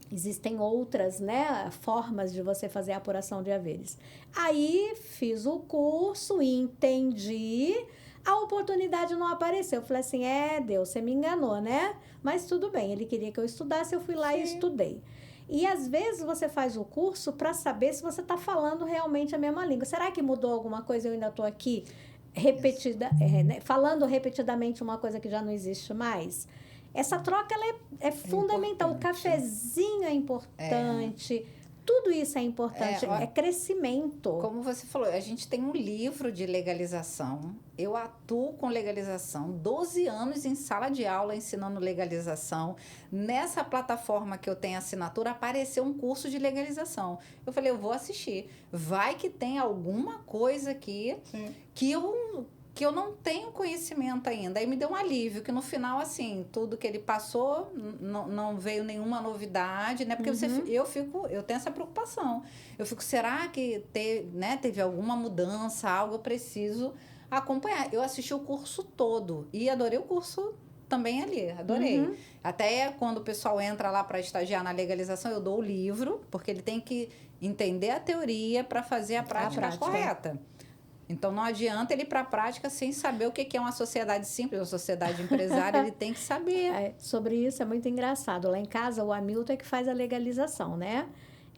existem outras, né, formas de você fazer a apuração de haveres. Aí, fiz o curso, entendi, a oportunidade não apareceu. Eu falei assim, Deus, você me enganou, né? Mas tudo bem, ele queria que eu estudasse, eu fui lá e estudei. E, às vezes, você faz o curso para saber se você está falando realmente a mesma língua. Será que mudou alguma coisa e eu ainda estou aqui falando repetidamente uma coisa que já não existe mais? Essa troca ela é fundamental. O cafezinho é importante. Tudo isso é importante. É crescimento. Como você falou, a gente tem um livro de legalização. Eu atuo com legalização. 12 anos em sala de aula ensinando legalização. Nessa plataforma que eu tenho assinatura, apareceu um curso de legalização. Eu falei, eu vou assistir. Vai que tem alguma coisa aqui que eu não tenho conhecimento ainda. Aí me deu um alívio, que no final, assim, tudo que ele passou, não veio nenhuma novidade, né? Porque eu tenho essa preocupação. Eu fico, será que teve alguma mudança, algo eu preciso acompanhar? Eu assisti o curso todo e adorei o curso também ali, adorei. Até quando o pessoal entra lá para estagiar na legalização, eu dou o livro, porque ele tem que entender a teoria para fazer a prática correta. Então, não adianta ele ir para a prática sem saber o que é uma sociedade simples, uma sociedade empresária, ele tem que saber. Sobre isso é muito engraçado. Lá em casa, o Hamilton é que faz a legalização, né?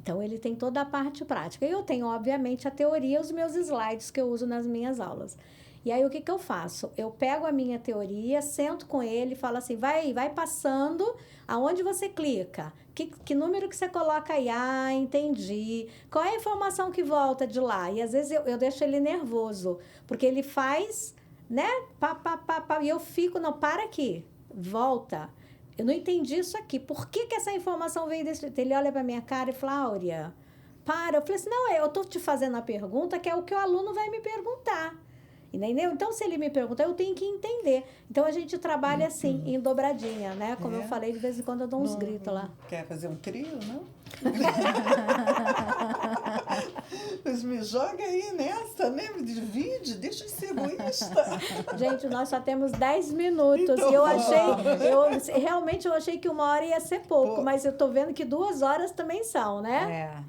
Então, ele tem toda a parte prática. E eu tenho, obviamente, a teoria e os meus slides que eu uso nas minhas aulas. E aí, o que eu faço? Eu pego a minha teoria, sento com ele e falo assim, vai passando, aonde você clica? Que número que você coloca aí? Entendi. Qual é a informação que volta de lá? E às vezes eu deixo ele nervoso, porque ele faz, né? E eu fico, não, para aqui, volta. Eu não entendi isso aqui. Por que essa informação veio desse jeito? Ele olha para minha cara e fala, Áurea, para. Eu falei assim, não, eu estou te fazendo a pergunta que é o que o aluno vai me perguntar. Entendeu? Então, se ele me perguntar, eu tenho que entender. Então, a gente trabalha assim, em dobradinha, né? Como eu falei, de vez em quando eu dou uns gritos lá. Quer fazer um trio, não? Mas me joga aí nessa, né? Me divide, deixa de ser egoísta. Gente, nós só temos 10 minutos. Então, e realmente eu achei que 1 hora ia ser pouco, mas eu tô vendo que 2 horas também são, né?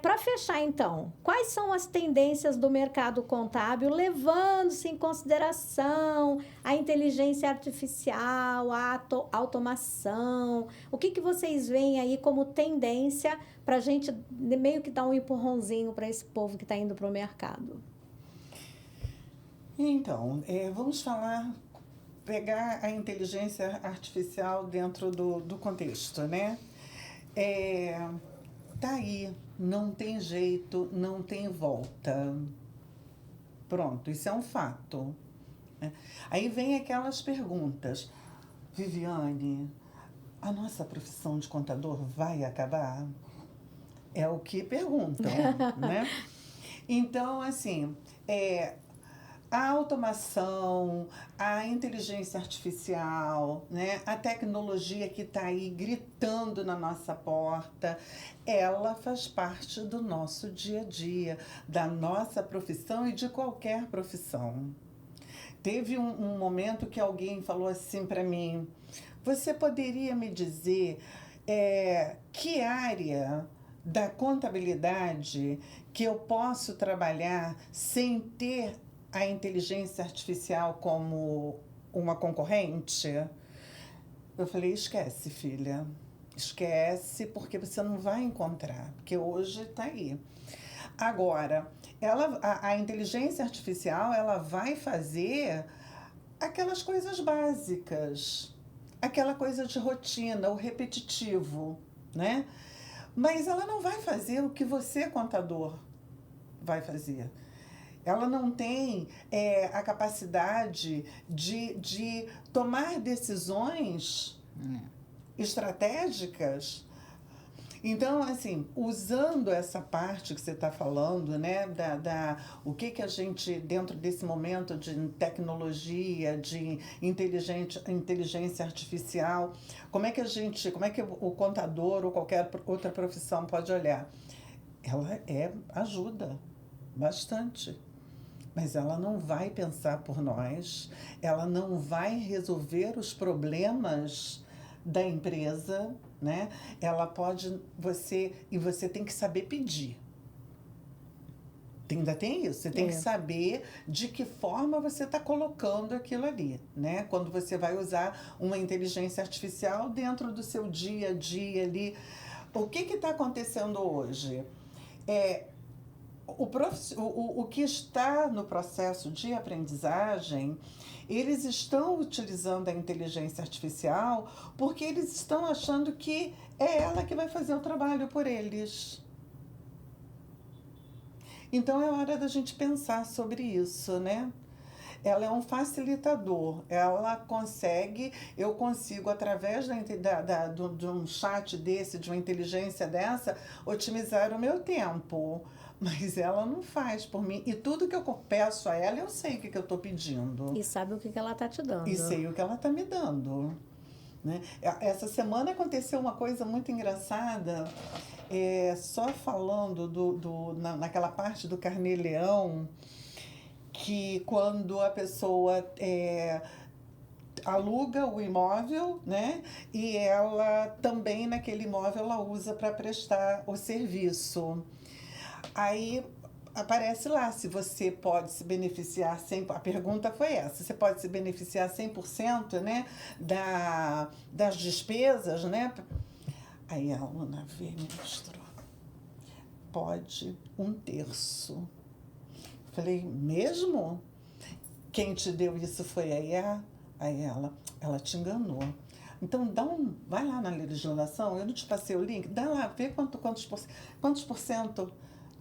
Para fechar, então, quais são as tendências do mercado contábil, levando-se em consideração a inteligência artificial, a automação? O que vocês veem aí como tendência para a gente meio que dar um empurrãozinho para esse povo que está indo para o mercado? Então, vamos pegar a inteligência artificial dentro do contexto, né? Tá aí, não tem jeito, não tem volta. Pronto, isso é um fato, né? Aí vem aquelas perguntas. Viviane, a nossa profissão de contador vai acabar? É o que perguntam, né? Então, assim, a automação, a inteligência artificial, né, a tecnologia que está aí gritando na nossa porta, ela faz parte do nosso dia a dia, da nossa profissão e de qualquer profissão. Teve um momento que alguém falou assim para mim: você poderia me dizer que área da contabilidade que eu posso trabalhar sem ter a inteligência artificial como uma concorrente? Eu falei: esquece, filha. Esquece, porque você não vai encontrar, porque hoje está aí. Agora, a inteligência artificial, ela vai fazer aquelas coisas básicas, aquela coisa de rotina, o repetitivo, né? Mas ela não vai fazer o que você, contador, vai fazer. Ela não tem a capacidade de tomar decisões estratégicas. Então, assim, usando essa parte que você está falando, né, o que a gente, dentro desse momento de tecnologia, de inteligência artificial, como é que o contador ou qualquer outra profissão pode olhar? Ela ajuda bastante, mas ela não vai pensar por nós, ela não vai resolver os problemas da empresa, né? Ela pode, você tem que saber pedir. Ainda tem isso, você tem que saber de que forma você está colocando aquilo ali, né? Quando você vai usar uma inteligência artificial dentro do seu dia a dia ali. O que está acontecendo hoje? O que está no processo de aprendizagem, eles estão utilizando a inteligência artificial porque eles estão achando que é ela que vai fazer o trabalho por eles. Então é hora da gente pensar sobre isso, né? Ela é um facilitador, eu consigo, através de um chat desse, de uma inteligência dessa, otimizar o meu tempo. Mas ela não faz por mim. E tudo que eu peço a ela, eu sei o que eu estou pedindo. E sabe o que ela está te dando. E sei o que ela está me dando. Né? Essa semana aconteceu uma coisa muito engraçada, só falando naquela parte do Carnê-Leão, que quando a pessoa aluga o imóvel, né? E ela também, naquele imóvel, ela usa para prestar o serviço. Aí aparece lá se você pode se beneficiar 100%, a pergunta foi essa, você pode se beneficiar 100%, né, das despesas, né? Aí a aluna veio e me mostrou. Pode 1/3. Falei: mesmo? Quem te deu isso foi a IA? Aí ela te enganou. Então, vai lá na legislação, eu não te passei o link, dá lá, vê quantos por cento,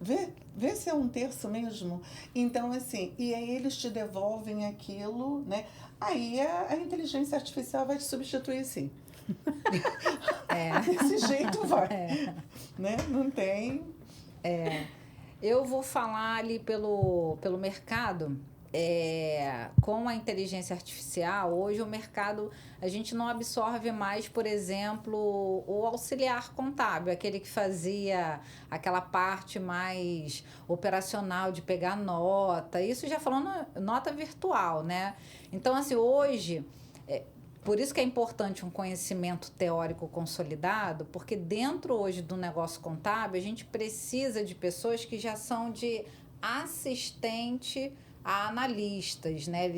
vê se é 1/3 mesmo. Então, assim, e aí eles te devolvem aquilo, né? Aí a inteligência artificial vai te substituir, sim. Desse jeito vai. Né? Não tem... Eu vou falar ali pelo mercado. Com a inteligência artificial, hoje o mercado, a gente não absorve mais, por exemplo, o auxiliar contábil, aquele que fazia aquela parte mais operacional de pegar nota, isso já falando nota virtual, né? Então, assim, hoje, por isso que é importante um conhecimento teórico consolidado, porque dentro hoje do negócio contábil, a gente precisa de pessoas que já são de assistente a analistas, né?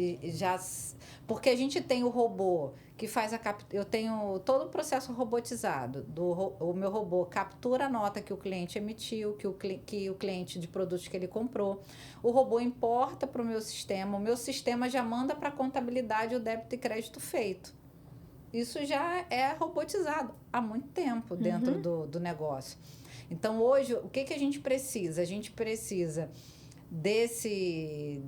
Porque a gente tem o robô que faz eu tenho todo o processo robotizado. O meu robô captura a nota que o cliente emitiu, que o cliente de produtos que ele comprou. O robô importa para o meu sistema já manda para a contabilidade o débito e crédito feito. Isso já é robotizado há muito tempo dentro do negócio. Então, hoje, o que a gente precisa? A gente precisa desses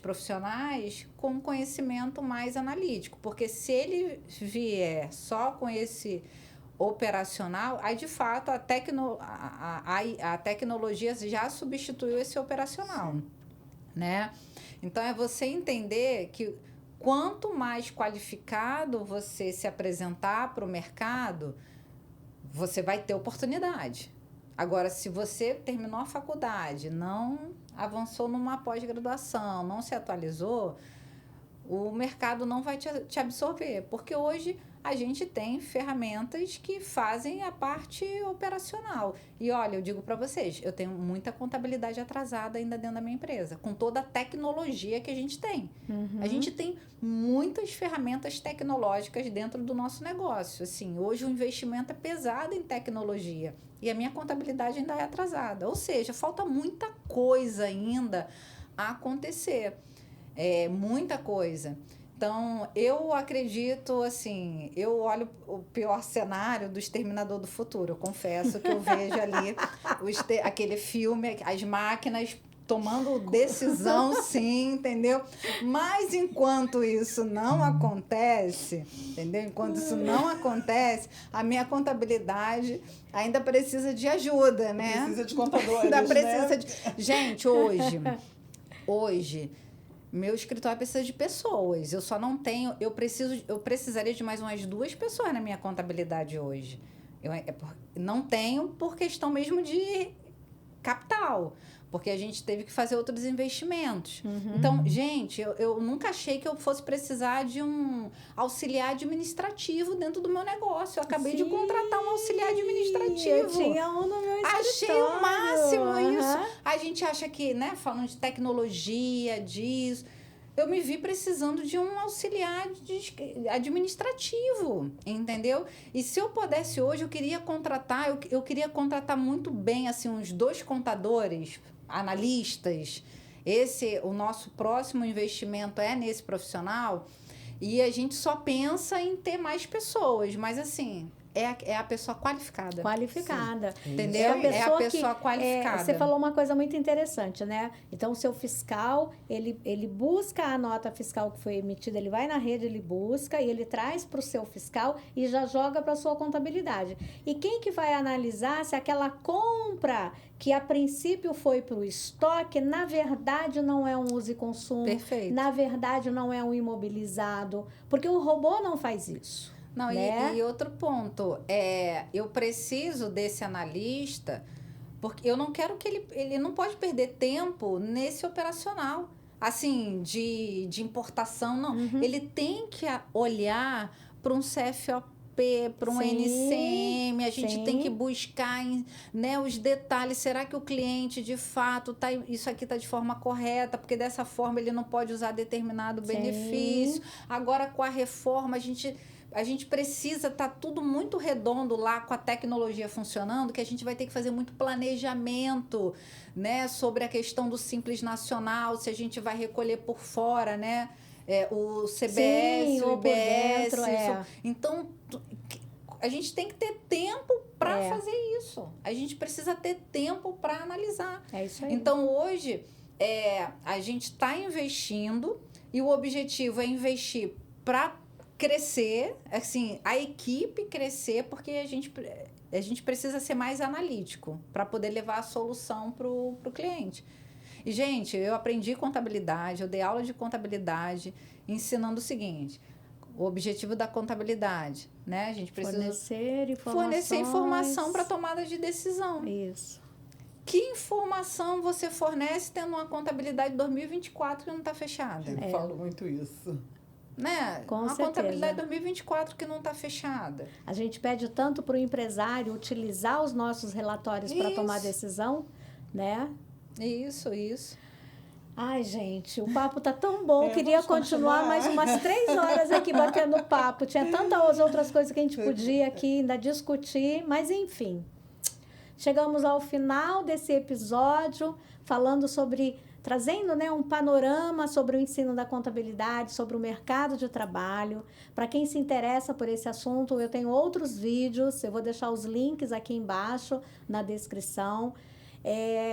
profissionais com conhecimento mais analítico, porque se ele vier só com esse operacional, aí de fato a tecnologia já substituiu esse operacional, né? Então é você entender que quanto mais qualificado você se apresentar para o mercado, você vai ter oportunidade. Agora, se você terminou a faculdade, não avançou numa pós-graduação, não se atualizou, o mercado não vai te absorver. Porque hoje a gente tem ferramentas que fazem a parte operacional. E olha, eu digo para vocês, eu tenho muita contabilidade atrasada ainda dentro da minha empresa, com toda a tecnologia que a gente tem. A gente tem muitas ferramentas tecnológicas dentro do nosso negócio. Assim, hoje o investimento é pesado em tecnologia e a minha contabilidade ainda é atrasada. Ou seja, falta muita coisa ainda a acontecer. Muita coisa. Então, eu acredito, assim, eu olho o pior cenário do Exterminador do Futuro. Eu confesso que eu vejo ali aquele filme, as máquinas tomando decisão, sim, entendeu? Mas enquanto isso não acontece, entendeu? Enquanto isso não acontece, a minha contabilidade ainda precisa de ajuda, né? Precisa de contadores, ainda precisa né? Gente, hoje meu escritório precisa de pessoas. Eu só não tenho... Eu precisaria de mais umas 2 pessoas na minha contabilidade hoje. Não tenho por questão mesmo de capital. Porque a gente teve que fazer outros investimentos. Então, gente, eu nunca achei que eu fosse precisar de um auxiliar administrativo dentro do meu negócio. Eu acabei de contratar um auxiliar administrativo. Eu tinha um no meu escritório. Achei o máximo isso. A gente acha que, né, falando de tecnologia, disso... Eu me vi precisando de um auxiliar administrativo, entendeu? E se eu pudesse hoje, eu queria contratar muito bem, assim, uns 2 contadores, analistas. O nosso próximo investimento é nesse profissional. E a gente só pensa em ter mais pessoas, mas assim... É a pessoa qualificada. Qualificada. Sim. Entendeu? É a pessoa qualificada. Você falou uma coisa muito interessante, né? Então, o seu fiscal, ele busca a nota fiscal que foi emitida, ele vai na rede, ele busca e ele traz para o seu fiscal e já joga para a sua contabilidade. E quem que vai analisar se aquela compra que a princípio foi para o estoque, na verdade não é um uso e consumo. Perfeito. Na verdade não é um imobilizado. Porque o robô não faz isso. Não, né? E outro ponto, eu preciso desse analista, porque eu não quero que ele não pode perder tempo nesse operacional, assim, de importação, não. Ele tem que olhar para um CFOP, para um NCM, a gente tem que buscar, né, os detalhes. Será que o cliente, de fato, isso aqui está de forma correta? Porque dessa forma ele não pode usar determinado benefício. Agora, com a reforma, a gente precisa estar tudo muito redondo lá com a tecnologia funcionando, que a gente vai ter que fazer muito planejamento, né, sobre a questão do Simples Nacional, se a gente vai recolher por fora, né, o CBS, o IBS. Então, a gente tem que ter tempo para fazer isso. A gente precisa ter tempo para analisar. É isso aí. Então, hoje, a gente está investindo e o objetivo é investir para crescer, assim, a equipe crescer, porque a gente precisa ser mais analítico para poder levar a solução para o cliente. E, gente, eu aprendi contabilidade, eu dei aula de contabilidade, ensinando o seguinte: o objetivo da contabilidade, né? A gente precisa fornecer informação para tomada de decisão. Isso. Que informação você fornece tendo uma contabilidade de 2024 que não está fechada? Eu falo muito isso. Né? Com uma certeza. Contabilidade 2024 que não está fechada. A gente pede tanto para o empresário utilizar os nossos relatórios para tomar decisão, né? Isso. Ai, gente, o papo tá tão bom. Queria vamos continuar mais umas 3 horas aqui batendo papo. Tinha tantas outras coisas que a gente podia aqui ainda discutir, mas enfim. Chegamos ao final desse episódio, falando sobre, trazendo, né, um panorama sobre o ensino da contabilidade, sobre o mercado de trabalho. Para quem se interessa por esse assunto, eu tenho outros vídeos, eu vou deixar os links aqui embaixo na descrição.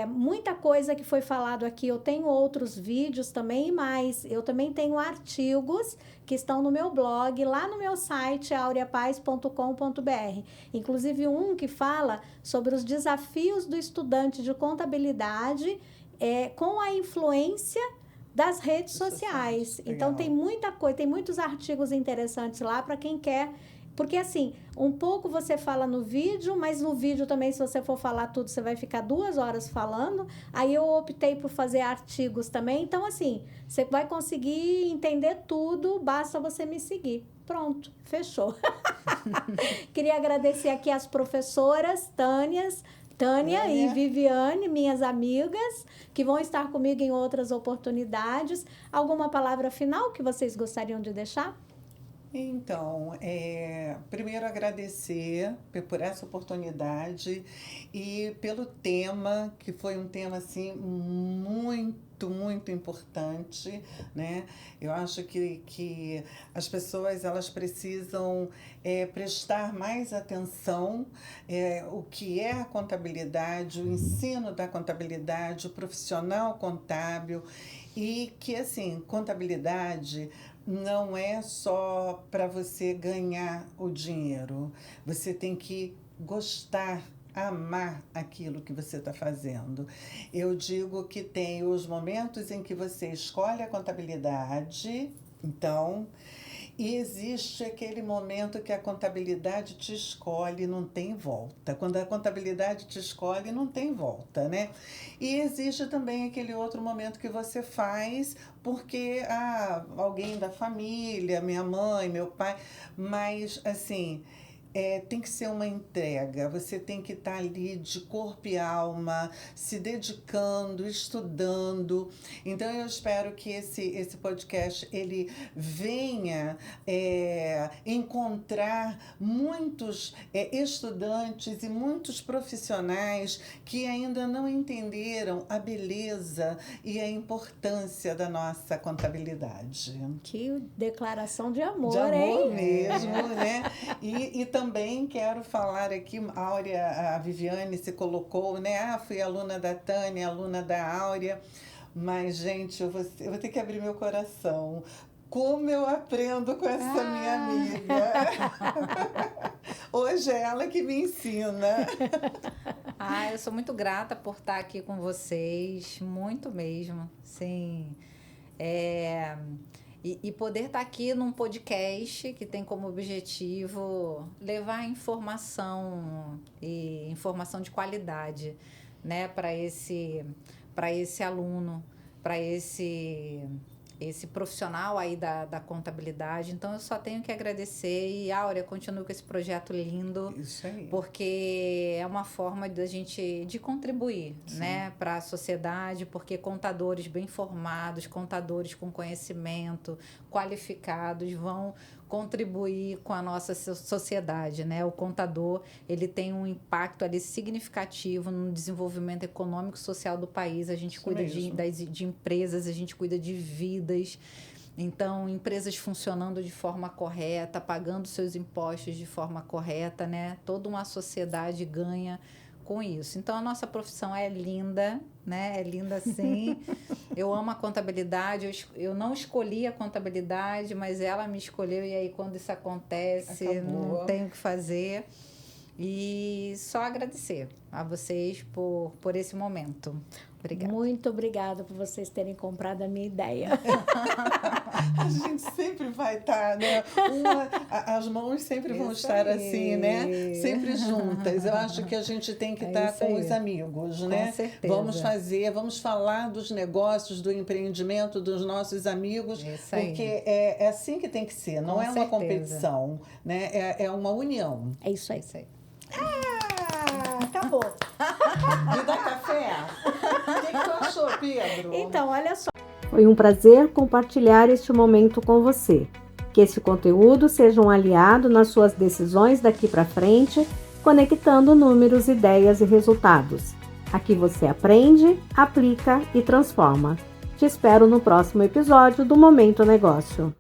Muita coisa que foi falado aqui, eu tenho outros vídeos também, mas eu também tenho artigos que estão no meu blog, lá no meu site, aureapaz.com.br. Inclusive um que fala sobre os desafios do estudante de contabilidade com a influência das redes sociais. Então, tem muita coisa, tem muitos artigos interessantes lá para quem quer. Porque, assim, um pouco você fala no vídeo, mas no vídeo também, se você for falar tudo, você vai ficar 2 horas falando. Aí eu optei por fazer artigos também. Então, assim, você vai conseguir entender tudo, basta você me seguir. Pronto, fechou. Queria agradecer aqui as professoras Tânia e Viviane, minhas amigas, que vão estar comigo em outras oportunidades. Alguma palavra final que vocês gostariam de deixar? Então, primeiro agradecer por essa oportunidade e pelo tema, que foi um tema assim muito importante, né? Eu acho que as pessoas elas precisam prestar mais atenção o que é a contabilidade, o ensino da contabilidade, o profissional contábil, e que assim, contabilidade não é só para você ganhar o dinheiro. Você tem que gostar, amar aquilo que você está fazendo. Eu digo que tem os momentos em que você escolhe a contabilidade, então, e existe aquele momento que a contabilidade te escolhe, não tem volta. Quando a contabilidade te escolhe, não tem volta, né? E existe também aquele outro momento que você faz porque alguém da família, minha mãe, meu pai, mas assim, tem que ser uma entrega, você tem que estar ali de corpo e alma, se dedicando, estudando. Então, eu espero que esse podcast ele venha encontrar muitos estudantes e muitos profissionais que ainda não entenderam a beleza e a importância da nossa contabilidade. Que declaração de amor, de amor, hein? Mesmo, né? E também quero falar aqui, a Viviane se colocou, né? Fui aluna da Tânia, aluna da Áurea, mas, gente, eu vou ter que abrir meu coração. Como eu aprendo com essa minha amiga. Hoje é ela que me ensina. Eu sou muito grata por estar aqui com vocês, muito mesmo, sim. E poder estar aqui num podcast que tem como objetivo levar informação e informação de qualidade, né, para esse aluno, para esse profissional aí da contabilidade. Então, eu só tenho que agradecer. E, Áurea, continue com esse projeto lindo. Isso aí. Porque é uma forma da gente de contribuir, né, para a sociedade, porque contadores bem formados, contadores com conhecimento, qualificados, vão contribuir com a nossa sociedade, né? O contador, ele tem um impacto ali significativo no desenvolvimento econômico e social do país. A gente cuida de empresas, a gente cuida de vidas. Então, empresas funcionando de forma correta, pagando seus impostos de forma correta, né? Toda uma sociedade ganha com isso. Então, a nossa profissão é linda, né? É linda sim. Eu amo a contabilidade. Eu não escolhi a contabilidade, mas ela me escolheu. E aí, quando isso acontece, não tenho o que fazer. E só agradecer a vocês por esse momento. Obrigada. Muito obrigada por vocês terem comprado a minha ideia. A gente sempre vai estar, né? As mãos sempre vão estar assim, né? Sempre juntas. Eu acho que a gente tem que estar com os amigos, né? Com certeza. Vamos falar dos negócios, do empreendimento dos nossos amigos, porque é assim que tem que ser, não é uma competição, né? É uma união. É isso aí. Acabou. Me dá café? O que tu achou? Fechou, Pedro? Então, olha só. Foi um prazer compartilhar este momento com você. Que esse conteúdo seja um aliado nas suas decisões daqui para frente, conectando números, ideias e resultados. Aqui você aprende, aplica e transforma. Te espero no próximo episódio do Momento Negócio.